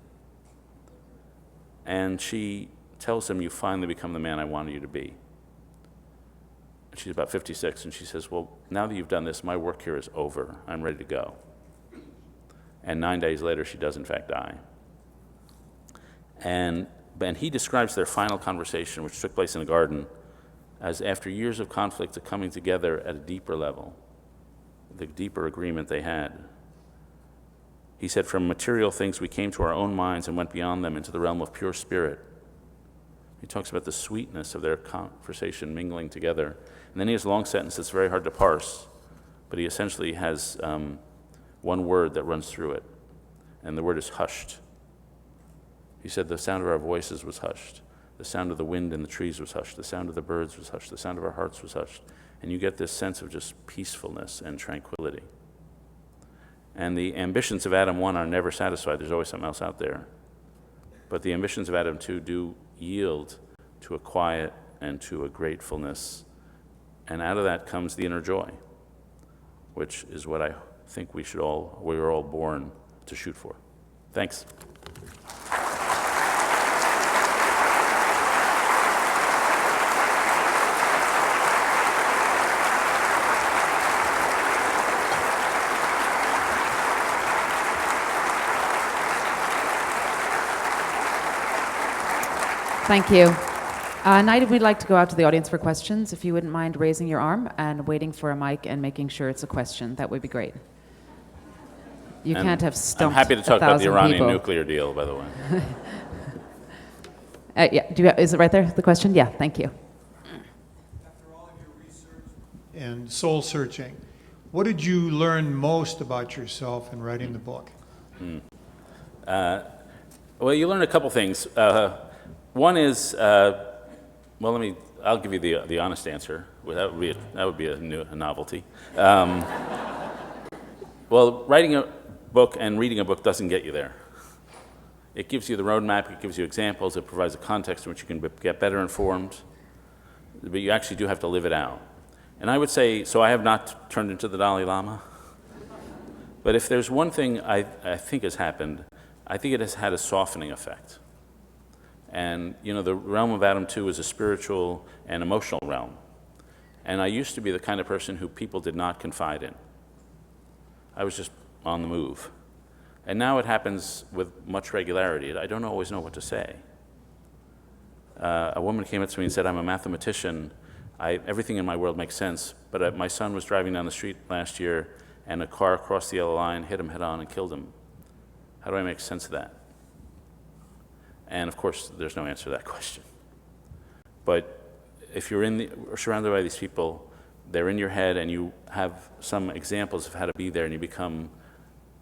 And she tells him, you finally become the man I wanted you to be. And she's about 56, and she says, well, now that you've done this, my work here is over. I'm ready to go. And 9 days later, she does, in fact, die. And he describes their final conversation, which took place in a garden, as after years of conflict, coming together at a deeper level, the deeper agreement they had. He said, from material things we came to our own minds and went beyond them into the realm of pure spirit. He talks about the sweetness of their conversation mingling together. And then he has a long sentence that's very hard to parse, but he essentially has one word that runs through it, and the word is hushed. He said the sound of our voices was hushed. The sound of the wind in the trees was hushed. The sound of the birds was hushed. The sound of our hearts was hushed. And you get this sense of just peacefulness and tranquility. And the ambitions of Adam 1 are never satisfied. There's always something else out there. But the ambitions of Adam 2 do yield to a quiet and to a gratefulness. And out of that comes the inner joy, which is what I think we're all born to shoot for. Thanks. Thank you. Now we'd like to go out to the audience for questions. If you wouldn't mind raising your arm and waiting for a mic and making sure it's a question, that would be great. You can't have stumped I'm happy to talk about the 1,000 Iranian people. nuclear deal, by the way. Yeah. Is it right there, the question? Yeah, thank you. After all of your research and soul searching, what did you learn most about yourself in writing the book? Well, you learn a couple things. One is, I'll give you the honest answer. That would be a novelty. Well, writing a book and reading a book doesn't get you there. It gives you the roadmap, it gives you examples, it provides a context in which you can get better informed, but you actually do have to live it out. And I would say, so I have not turned into the Dalai Lama, but if there's one thing I think has happened, I think it has had a softening effect. And, the realm of Adam 2 is a spiritual and emotional realm. And I used to be the kind of person who people did not confide in. I was just on the move. And now it happens with much regularity. I don't always know what to say. A woman came up to me and said, I'm a mathematician. Everything in my world makes sense, but my son was driving down the street last year and a car crossed the yellow line, hit him head on, and killed him. How do I make sense of that? And of course, there's no answer to that question. But if you're surrounded by these people, they're in your head and you have some examples of how to be there and you become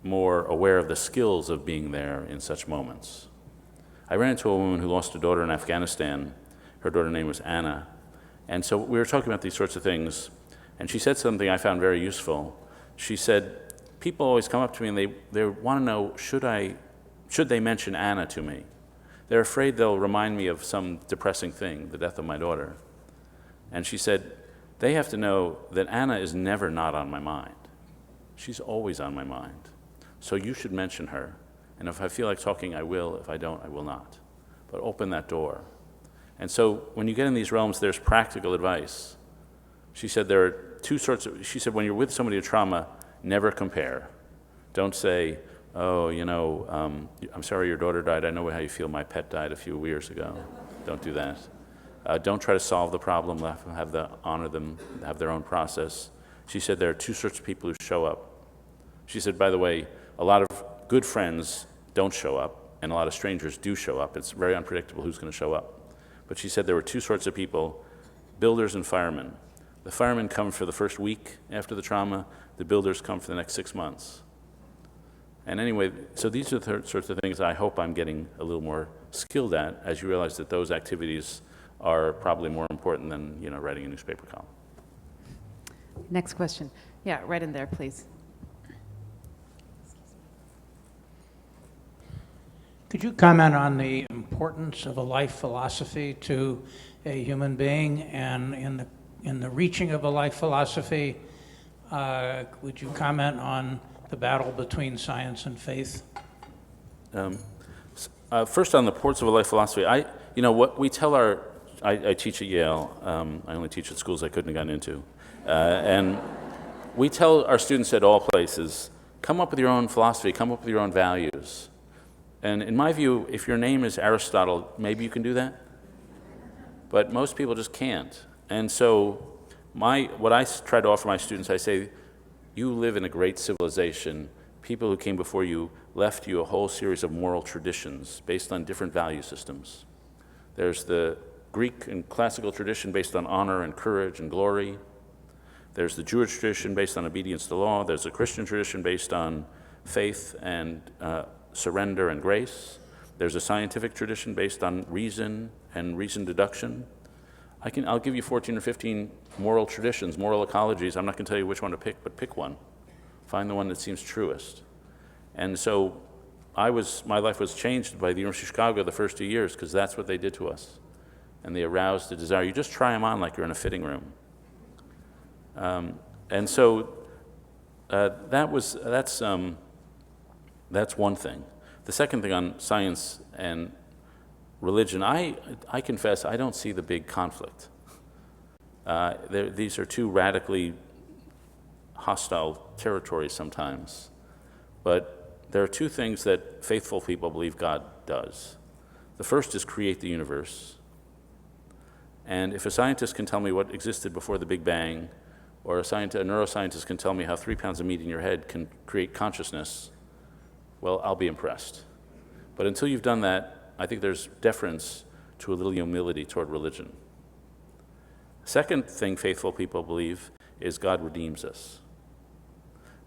more aware of the skills of being there in such moments. I ran into a woman who lost a daughter in Afghanistan. Her daughter's name was Anna. And so we were talking about these sorts of things, and she said something I found very useful. She said, people always come up to me and they want to know, should they mention Anna to me? They're afraid they'll remind me of some depressing thing, the death of my daughter. And she said, they have to know that Anna is never not on my mind. She's always on my mind. So you should mention her. And if I feel like talking, I will. If I don't, I will not. But open that door. And so when you get in these realms, there's practical advice. She said there are two sorts of, she said when you're with somebody with trauma, never compare. Don't say, oh, I'm sorry your daughter died. I know how you feel. My pet died a few years ago. Don't do that. Don't try to solve the problem. Honor them, have their own process. She said there are two sorts of people who show up. She said, by the way, a lot of good friends don't show up, and a lot of strangers do show up. It's very unpredictable who's going to show up. But she said there were two sorts of people, builders and firemen. The firemen come for the first week after the trauma. The builders come for the next 6 months. And anyway, so these are the sorts of things I hope I'm getting a little more skilled at as you realize that those activities are probably more important than writing a newspaper column. Next question. Yeah, right in there, please. Could you comment on the importance of a life philosophy to a human being, and in the reaching of a life philosophy, would you comment on the battle between science and faith? First, on the importance of a life philosophy, what we tell I teach at Yale. I only teach at schools I couldn't have gotten into, and we tell our students at all places, come up with your own philosophy, come up with your own values. And in my view, if your name is Aristotle, maybe you can do that. But most people just can't. And so what I try to offer my students, I say, you live in a great civilization. People who came before you left you a whole series of moral traditions based on different value systems. There's the Greek and classical tradition based on honor and courage and glory. There's the Jewish tradition based on obedience to law. There's the Christian tradition based on faith and surrender and grace. There's a scientific tradition based on reason and reasoned deduction. I'll give you 14 or 15 moral traditions, moral ecologies. I'm not going to tell you which one to pick, but pick one. Find the one that seems truest. And so my life was changed by the University of Chicago the first 2 years because that's what they did to us. And they aroused the desire. You just try them on like you're in a fitting room. And so that's one thing. The second thing on science and religion, I confess I don't see the big conflict. These are two radically hostile territories sometimes. But there are two things that faithful people believe God does. The first is create the universe. And if a scientist can tell me what existed before the Big Bang, or a neuroscientist can tell me how 3 pounds of meat in your head can create consciousness, well, I'll be impressed. But until you've done that, I think there's deference to a little humility toward religion. Second thing faithful people believe is God redeems us.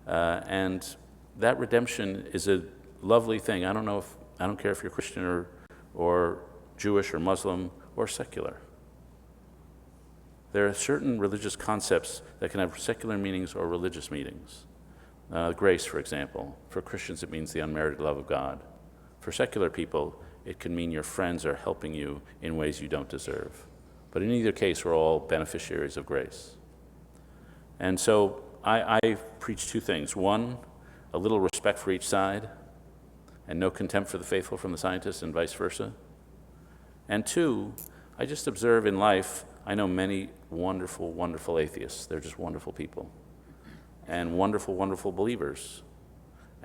And that redemption is a lovely thing. I don't care if you're Christian or Jewish or Muslim or secular. There are certain religious concepts that can have secular meanings or religious meanings. Grace, for example. For Christians, it means the unmerited love of God. For secular people, it can mean your friends are helping you in ways you don't deserve. But in either case, we're all beneficiaries of grace. And so I preach two things. One, a little respect for each side, and no contempt for the faithful from the scientists, and vice versa. And two, I just observe in life, I know many wonderful, wonderful atheists. They're just wonderful people. And wonderful, wonderful believers.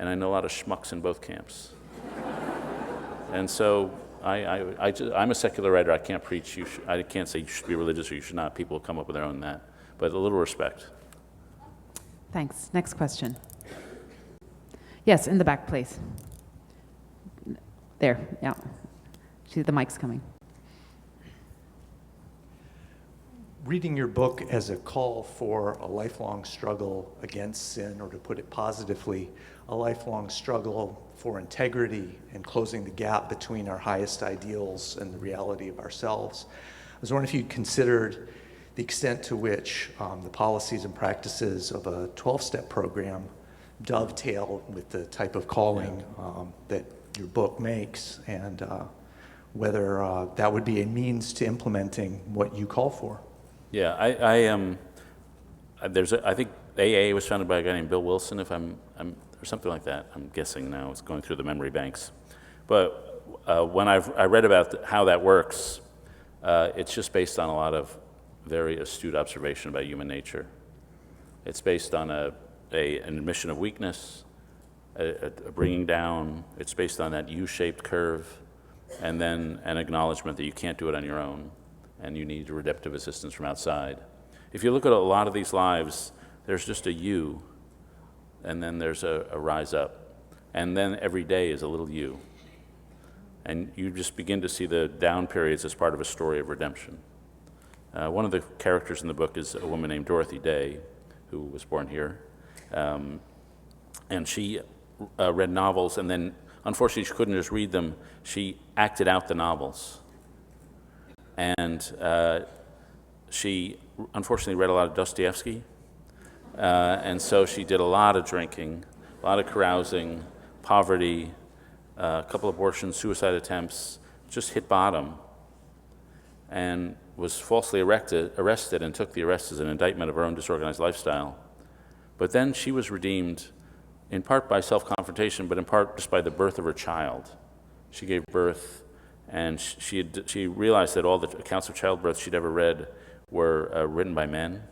and I know a lot of schmucks in both camps. And so I'm a secular writer. I can't preach. I can't say you should be religious or you should not. People come up with their own that. But a little respect. Thanks. Next question. Yes, in the back, please. There, yeah. See, the mic's coming. Reading your book as a call for a lifelong struggle against sin, or to put it positively, a lifelong struggle for integrity and closing the gap between our highest ideals and the reality of ourselves. I was wondering if you'd considered the extent to which the policies and practices of a 12-step program dovetail with the type of calling that your book makes, and whether that would be a means to implementing what you call for. Yeah, I think AA was founded by a guy named Bill Wilson, or something like that. I'm guessing now. It's going through the memory banks. But when I read about how that works, it's just based on a lot of very astute observation about human nature. It's based on an admission of weakness, a bringing down. It's based on that U-shaped curve, and then an acknowledgement that you can't do it on your own, and you need redemptive assistance from outside. If you look at a lot of these lives, there's just a U, and then there's a rise up, and then every day is a little U. And you just begin to see the down periods as part of a story of redemption. One of the characters in the book is a woman named Dorothy Day, who was born here. And she read novels, and then, unfortunately, she couldn't just read them. She acted out the novels. And she, unfortunately, read a lot of Dostoevsky. And so she did a lot of drinking, a lot of carousing, poverty, a couple abortions, suicide attempts, just hit bottom, and was falsely arrested and took the arrest as an indictment of her own disorganized lifestyle. But then she was redeemed in part by self-confrontation, but in part just by the birth of her child. She gave birth, and she realized that all the accounts of childbirth she'd ever read were written by men.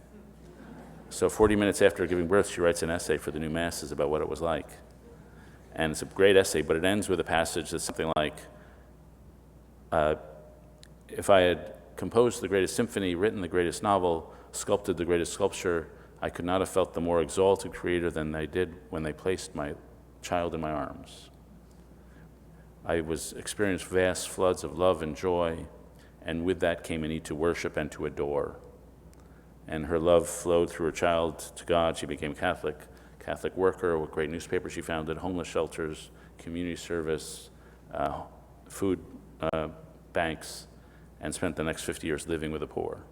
So 40 minutes after giving birth, she writes an essay for the New Masses about what it was like. And it's a great essay, but it ends with a passage that's something like, if I had composed the greatest symphony, written the greatest novel, sculpted the greatest sculpture, I could not have felt the more exalted creator than I did when they placed my child in my arms. I experienced vast floods of love and joy, and with that came a need to worship and to adore. And her love flowed through her child to God. She became Catholic worker with great newspapers she founded, homeless shelters, community service, food banks, and spent the next 50 years living with the poor.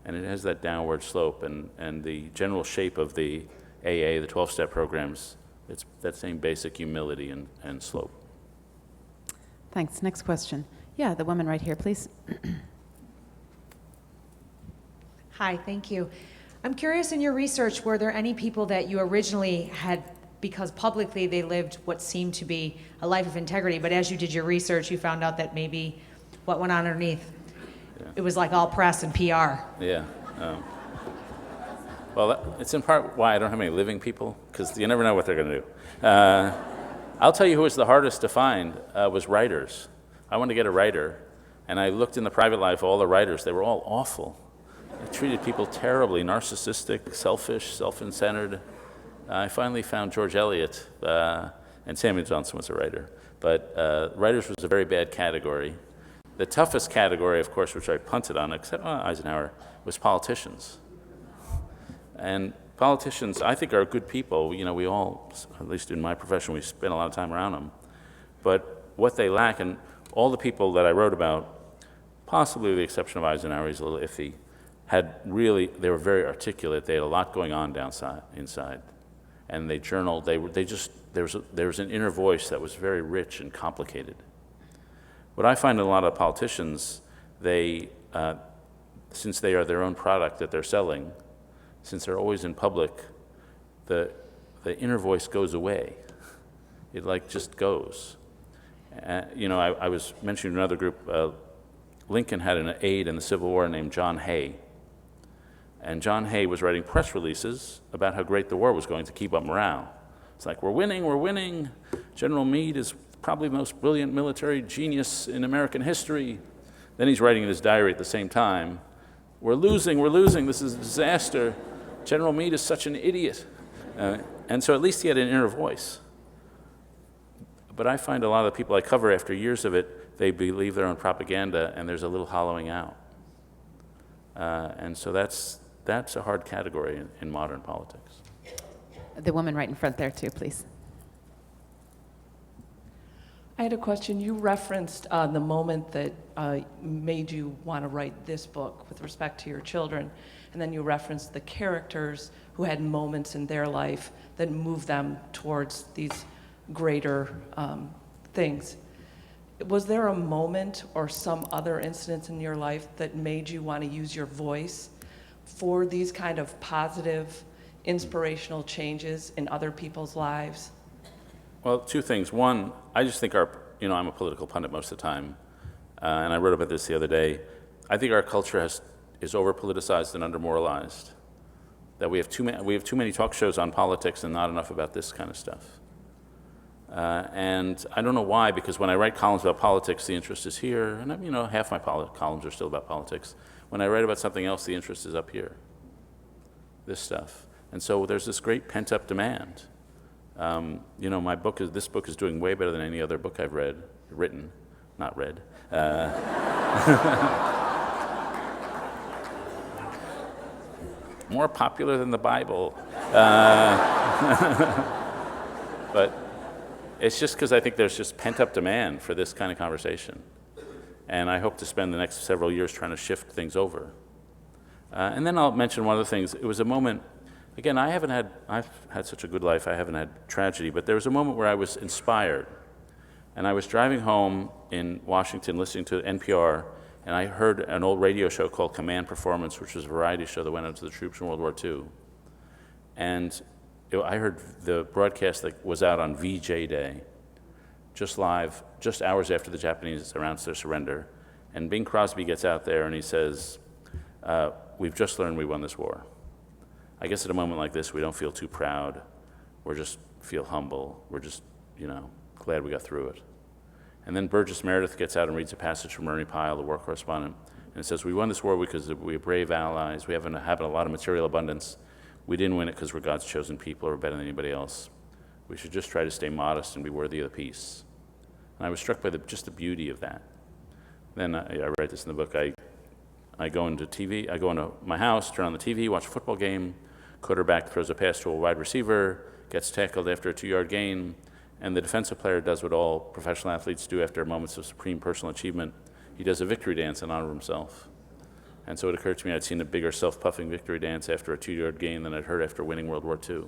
And it has that downward slope, and the general shape of the AA, the 12-step programs, it's that same basic humility and slope. Thanks. Next question. Yeah, the woman right here, please. Hi, thank you. I'm curious, in your research, were there any people that you originally had, because publicly they lived what seemed to be a life of integrity, but as you did your research, you found out that maybe what went on underneath, it was like all press and PR. Yeah. Well, it's in part why I don't have any living people, because you never know what they're going to do. I'll tell you who was the hardest to find was writers. I wanted to get a writer, and I looked in the private life of all the writers. They were all awful. They treated people terribly, narcissistic, selfish, self-centered. I finally found George Eliot, and Samuel Johnson was a writer. But writers was a very bad category. The toughest category, of course, which I punted on, except Eisenhower, was politicians. And politicians, I think, are good people. You know, we all, at least in my profession, we spend a lot of time around them. But what they lack, and all the people that I wrote about, possibly with the exception of Eisenhower, he's a little iffy, they were very articulate. They had a lot going on inside. And they journaled, there was an inner voice that was very rich and complicated. What I find in a lot of politicians, since they are their own product that they're selling, since they're always in public, the inner voice goes away. It just goes. I was mentioning another group, Lincoln had an aide in the Civil War named John Hay. And John Hay was writing press releases about how great the war was going to keep up morale. It's like, we're winning, we're winning. General Meade is probably the most brilliant military genius in American history. Then he's writing in his diary at the same time, we're losing, this is a disaster. General Meade is such an idiot. And so at least he had an inner voice. But I find a lot of the people I cover, after years of it, they believe their own propaganda, and there's a little hollowing out. And so that's a hard category in modern politics. The woman right in front there, too, please. I had a question. You referenced the moment that made you want to write this book with respect to your children, and then you referenced the characters who had moments in their life that moved them towards these greater things. Was there a moment or some other incidents in your life that made you want to use your voice for these kind of positive, inspirational changes in other people's lives? Well, two things. One, I just think I'm a political pundit most of the time, and I wrote about this the other day. I think our culture is over-politicized and under-moralized. That we have too many talk shows on politics and not enough about this kind of stuff. And I don't know why, because when I write columns about politics, the interest is here, and half my columns are still about politics. When I write about something else, the interest is up here, this stuff. And so there's this great pent-up demand. This book is doing way better than any other book I've written, not read. More popular than the Bible. But it's just because I think there's just pent-up demand for this kind of conversation. And I hope to spend the next several years trying to shift things over. And then I'll mention one of the things. It was a moment, again, I've had such a good life, I haven't had tragedy, but there was a moment where I was inspired. And I was driving home in Washington listening to NPR, and I heard an old radio show called Command Performance, which was a variety show that went out to the troops in World War II. And I heard the broadcast that was out on VJ Day, just live, just hours after the Japanese announced their surrender. And Bing Crosby gets out there and he says, we've just learned we won this war. I guess at a moment like this, we don't feel too proud. We just feel humble. We're just, glad we got through it. And then Burgess Meredith gets out and reads a passage from Ernie Pyle, the war correspondent, and it says, we won this war because we have brave allies. We have a lot of material abundance. We didn't win it because we're God's chosen people or better than anybody else. We should just try to stay modest and be worthy of the peace. And I was struck by just the beauty of that. Then I write this in the book. I go into TV. I go into my house, turn on the TV, watch a football game. Quarterback throws a pass to a wide receiver, gets tackled after a 2-yard gain, and the defensive player does what all professional athletes do after moments of supreme personal achievement. He does a victory dance in honor of himself. And so it occurred to me I'd seen a bigger self-puffing victory dance after a 2-yard gain than I'd heard after winning World War II.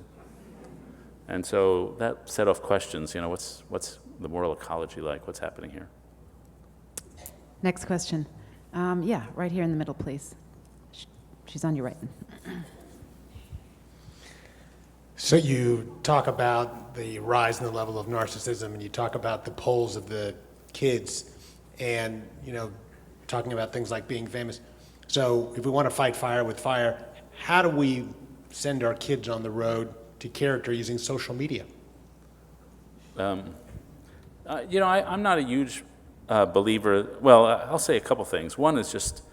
And so that set off questions, what's the moral ecology like? What's happening here? Next question. Right here in the middle, please. She's on your right. So you talk about the rise in the level of narcissism, and you talk about the polls of the kids, and talking about things like being famous. So if we want to fight fire with fire, how do we send our kids on the road to character using social media? I'm not a huge believer. Well, I'll say a couple things. One is just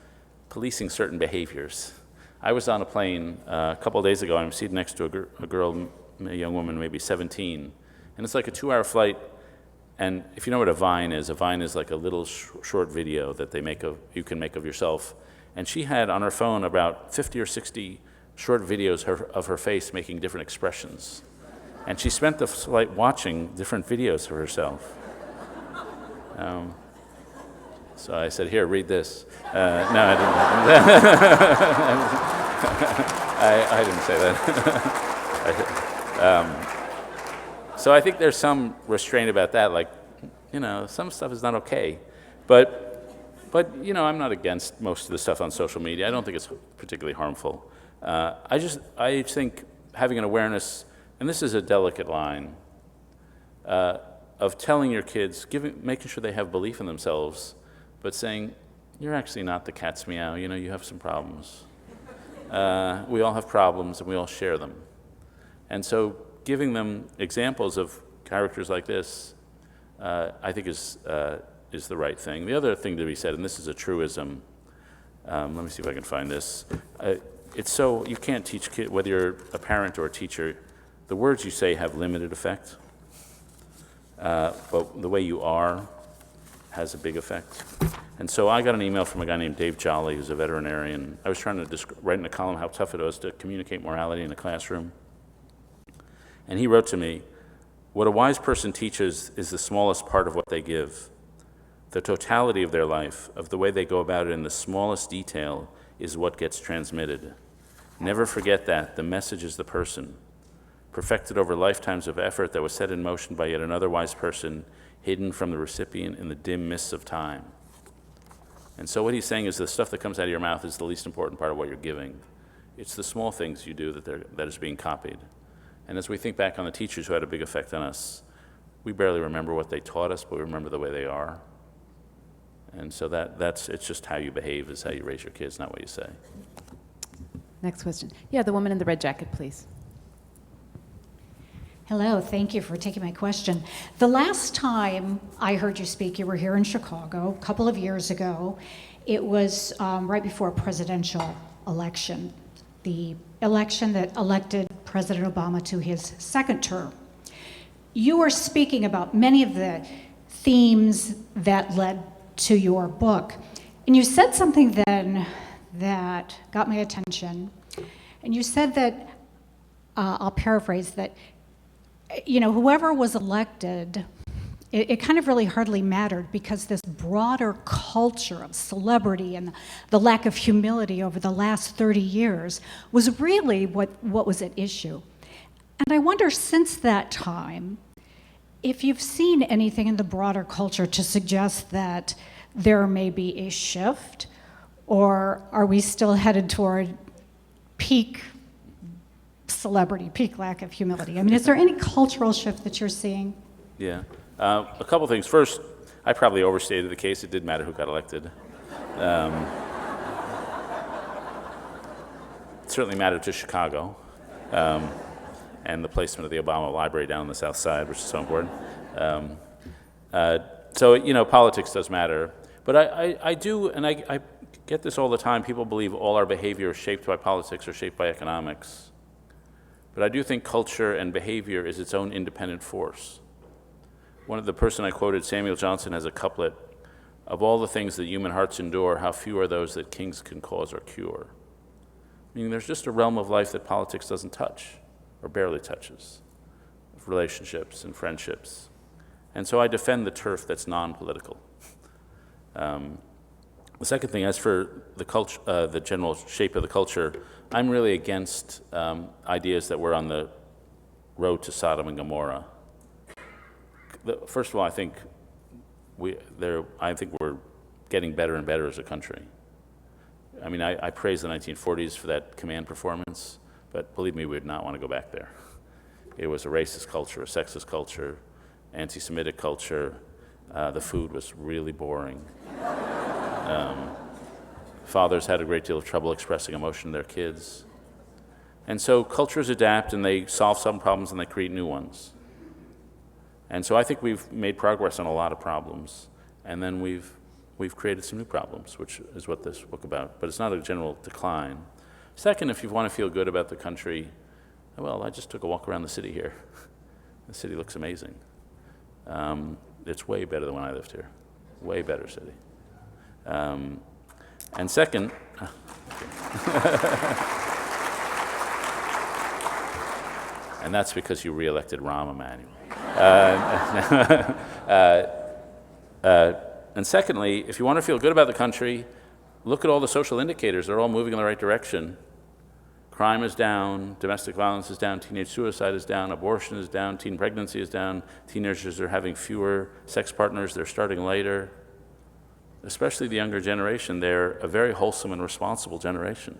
policing certain behaviors. I was on a plane a couple of days ago, and I'm seated next to a girl, a young woman, maybe 17, and it's like a 2-hour flight. And if you know what a Vine is like a little short video that you can make of yourself. And she had on her phone about 50 or 60 short videos of her face making different expressions. And she spent the flight watching different videos of herself. So I said, here, read this. No, I didn't. I didn't say that. So I think there's some restraint about that, like, some stuff is not okay. But I'm not against most of the stuff on social media. I don't think it's particularly harmful. I think having an awareness, and this is a delicate line, of telling your kids, making sure they have belief in themselves, but saying, you're actually not the cat's meow, you have some problems. We all have problems and we all share them. And so giving them examples of characters like this, I think is the right thing. The other thing to be said, and this is a truism, let me see if I can find this. It's so, you can't teach kids, whether you're a parent or a teacher, the words you say have limited effect, but the way you are has a big effect. And so I got an email from a guy named Dave Jolly, who's a veterinarian. I was trying to write in a column how tough it was to communicate morality in the classroom. And he wrote to me, "What a wise person teaches is the smallest part of what they give. The totality of their life, of the way they go about it in the smallest detail, is what gets transmitted. Never forget that. The message is the person, perfected over lifetimes of effort that was set in motion by yet another wise person, hidden from the recipient in the dim mists of time." And so what he's saying is the stuff that comes out of your mouth is the least important part of what you're giving. It's the small things you do that is being copied. And as we think back on the teachers who had a big effect on us, we barely remember what they taught us, but we remember the way they are. And so it's just how you behave is how you raise your kids, not what you say. Next question. Yeah, the woman in the red jacket, please. Hello, thank you for taking my question. The last time I heard you speak, you were here in Chicago a couple of years ago. It was right before a presidential election, the election that elected President Obama to his second term. You were speaking about many of the themes that led to your book, and you said something then that got my attention. And you said that, I'll paraphrase, that whoever was elected, it kind of really hardly mattered because this broader culture of celebrity and the lack of humility over the last 30 years was really what was at issue. And I wonder, since that time, if you've seen anything in the broader culture to suggest that there may be a shift, or are we still headed toward peak celebrity, peak lack of humility? I mean, is there any cultural shift that you're seeing? Yeah. A couple things. First, I probably overstated the case. It didn't matter who got elected. It certainly mattered to Chicago and the placement of the Obama Library down on the South Side, which is so important. So, politics does matter. But I do, and I get this all the time, people believe all our behavior is shaped by politics or shaped by economics. But I do think culture and behavior is its own independent force. The person I quoted, Samuel Johnson, has a couplet, "Of all the things that human hearts endure, how few are those that kings can cause or cure." Meaning there's just a realm of life that politics doesn't touch, or barely touches, of relationships and friendships. And so I defend the turf that's non-political. The second thing, as for the culture, the general shape of the culture, I'm really against ideas that we're on the road to Sodom and Gomorrah. First of all, I think we're getting better and better as a country. I mean, I praise the 1940s for that command performance, but believe me, we would not want to go back there. It was a racist culture, a sexist culture, anti-Semitic culture. The food was really boring. Fathers had a great deal of trouble expressing emotion to their kids. And so cultures adapt and they solve some problems and they create new ones. And so I think we've made progress on a lot of problems, and then we've created some new problems, which is what this book about. But it's not a general decline. Second, if you want to feel good about the country, well, I just took a walk around the city here. The city looks amazing. It's way better than when I lived here. Way better city. And second, and that's because you re-elected Rahm Emanuel. And secondly, if you want to feel good about the country, look at all the social indicators. They're all moving in the right direction. Crime is down, domestic violence is down, teenage suicide is down, abortion is down, teen pregnancy is down, teenagers are having fewer sex partners, they're starting later. Especially the younger generation, they're a very wholesome and responsible generation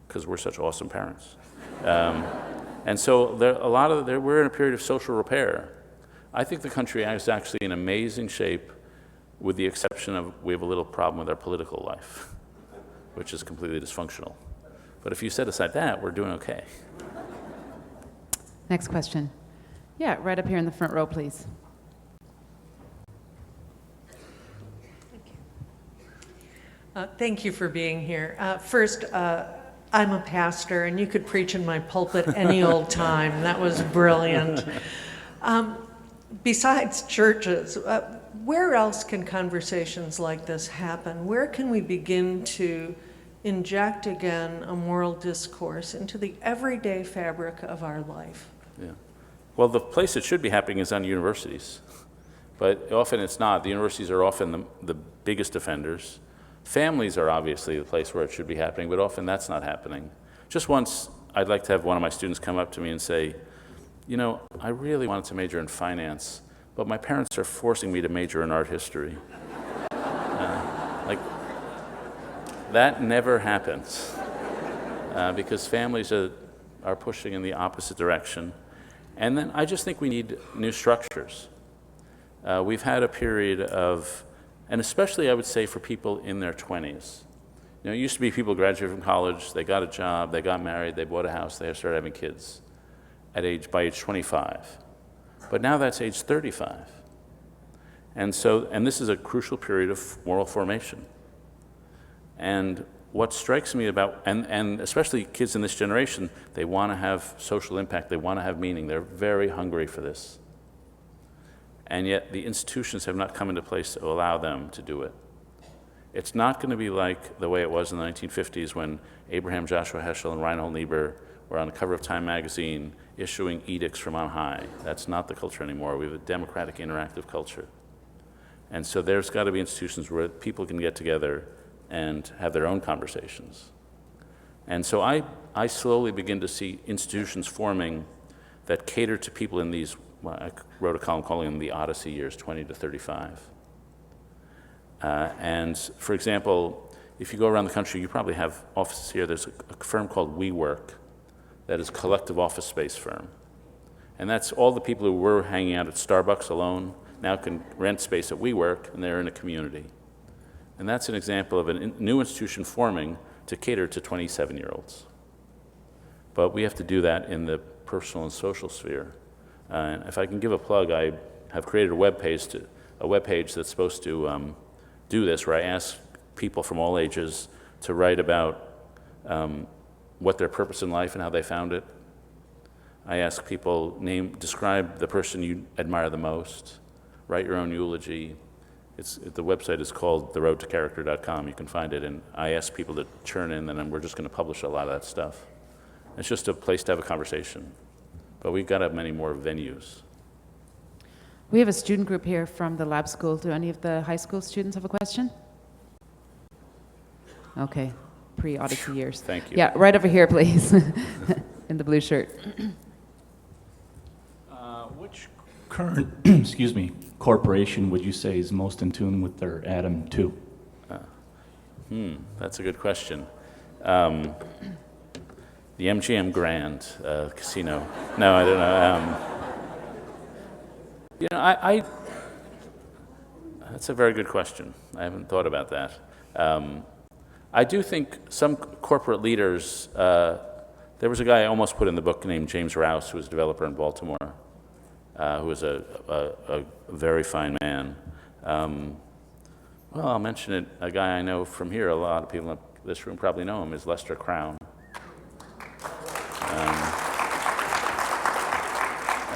because we're such awesome parents. And so we're in a period of social repair. I think the country is actually in amazing shape with the exception of we have a little problem with our political life, which is completely dysfunctional. But if you set aside that, we're doing okay. Next question. Yeah, right up here in the front row, please. Thank you for being here. First, I'm a pastor, and you could preach in my pulpit any old time. That was brilliant. Besides churches, where else can conversations like this happen? Where can we begin to inject again a moral discourse into the everyday fabric of our life? Yeah. Well, the place it should be happening is on universities, but often it's not. The universities are often the biggest offenders. Families are obviously the place where it should be happening, but often that's not happening. Just once, I'd like to have one of my students come up to me and say, you know, I really wanted to major in finance, but my parents are forcing me to major in art history. Like, that never happens because families are pushing in the opposite direction. And then I just think we need new structures. We've had a period of, and especially I would say for people in their 20s. You know, it used to be people graduated from college, they got a job, they got married, they bought a house, they started having kids by age 25. But now that's age 35. And this is a crucial period of moral formation. And what strikes me about, and especially kids in this generation, they want to have social impact, they want to have meaning, they're very hungry for this. And yet the institutions have not come into place to allow them to do it. It's not going to be like the way it was in the 1950s when Abraham Joshua Heschel and Reinhold Niebuhr were on the cover of Time magazine issuing edicts from on high. That's not the culture anymore. We have a democratic, interactive culture. And so there's got to be institutions where people can get together and have their own conversations. And so I slowly begin to see institutions forming that cater to people in these, well, I wrote a column calling them the Odyssey years, 20 to 35. And for example, if you go around the country, you probably have offices here. There's a firm called WeWork that is a collective office space firm. And that's all the people who were hanging out at Starbucks alone now can rent space at WeWork, and they're in a community. And that's an example of a new institution forming to cater to 27-year-olds. But we have to do that in the personal and social sphere. If I can give a plug, I have created a web page that's supposed to do this, where I ask people from all ages to write about what their purpose in life and how they found it. I ask people describe the person you admire the most, write your own eulogy. The website is called theroadtocharacter.com. You can find it, and I ask people to churn in, and then we're just going to publish a lot of that stuff. It's just a place to have a conversation, but we've got to have many more venues. We have a student group here from the lab school. Do any of the high school students have a question? Okay, pre-Odyssey years. Thank you. Yeah, right over here, please, in the blue shirt. Which current, excuse me, corporation would you say is most in tune with their Adam 2? That's a good question. The MGM Grand Casino. No, I don't know. You know, that's a very good question. I haven't thought about that. I do think some corporate leaders, there was a guy I almost put in the book named James Rouse, who was a developer in Baltimore, who was a very fine man. Well, I'll mention it. A guy I know from here, a lot of people in this room probably know him, is Lester Crown.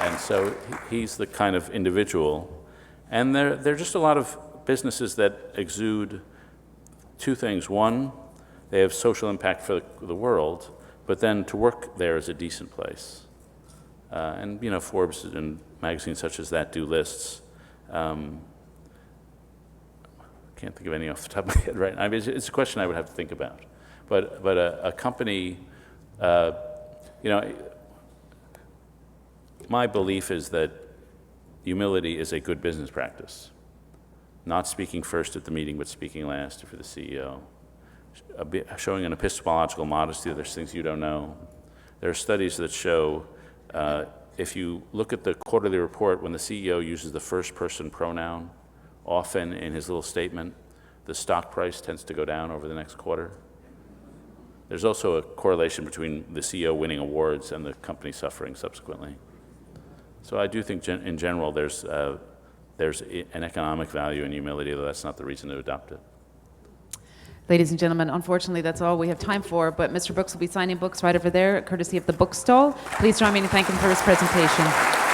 And so he's the kind of individual. And there are just a lot of businesses that exude two things. One, they have social impact for the world, but then to work there is a decent place. And, you know, Forbes and magazines such as that do lists. Can't think of any off the top of my head right now. I mean, it's a question I would have to think about. But a company, you know, my belief is that humility is a good business practice. Not speaking first at the meeting, but speaking last for the CEO. Showing an epistemological modesty, there's things you don't know. There are studies that show if you look at the quarterly report, when the CEO uses the first person pronoun, often in his little statement, the stock price tends to go down over the next quarter. There's also a correlation between the CEO winning awards and the company suffering subsequently. So I do think in general there's an economic value in humility, though that's not the reason to adopt it. Ladies and gentlemen, unfortunately, that's all we have time for, but Mr. Brooks will be signing books right over there, courtesy of the bookstall. Please join me in thanking him for his presentation.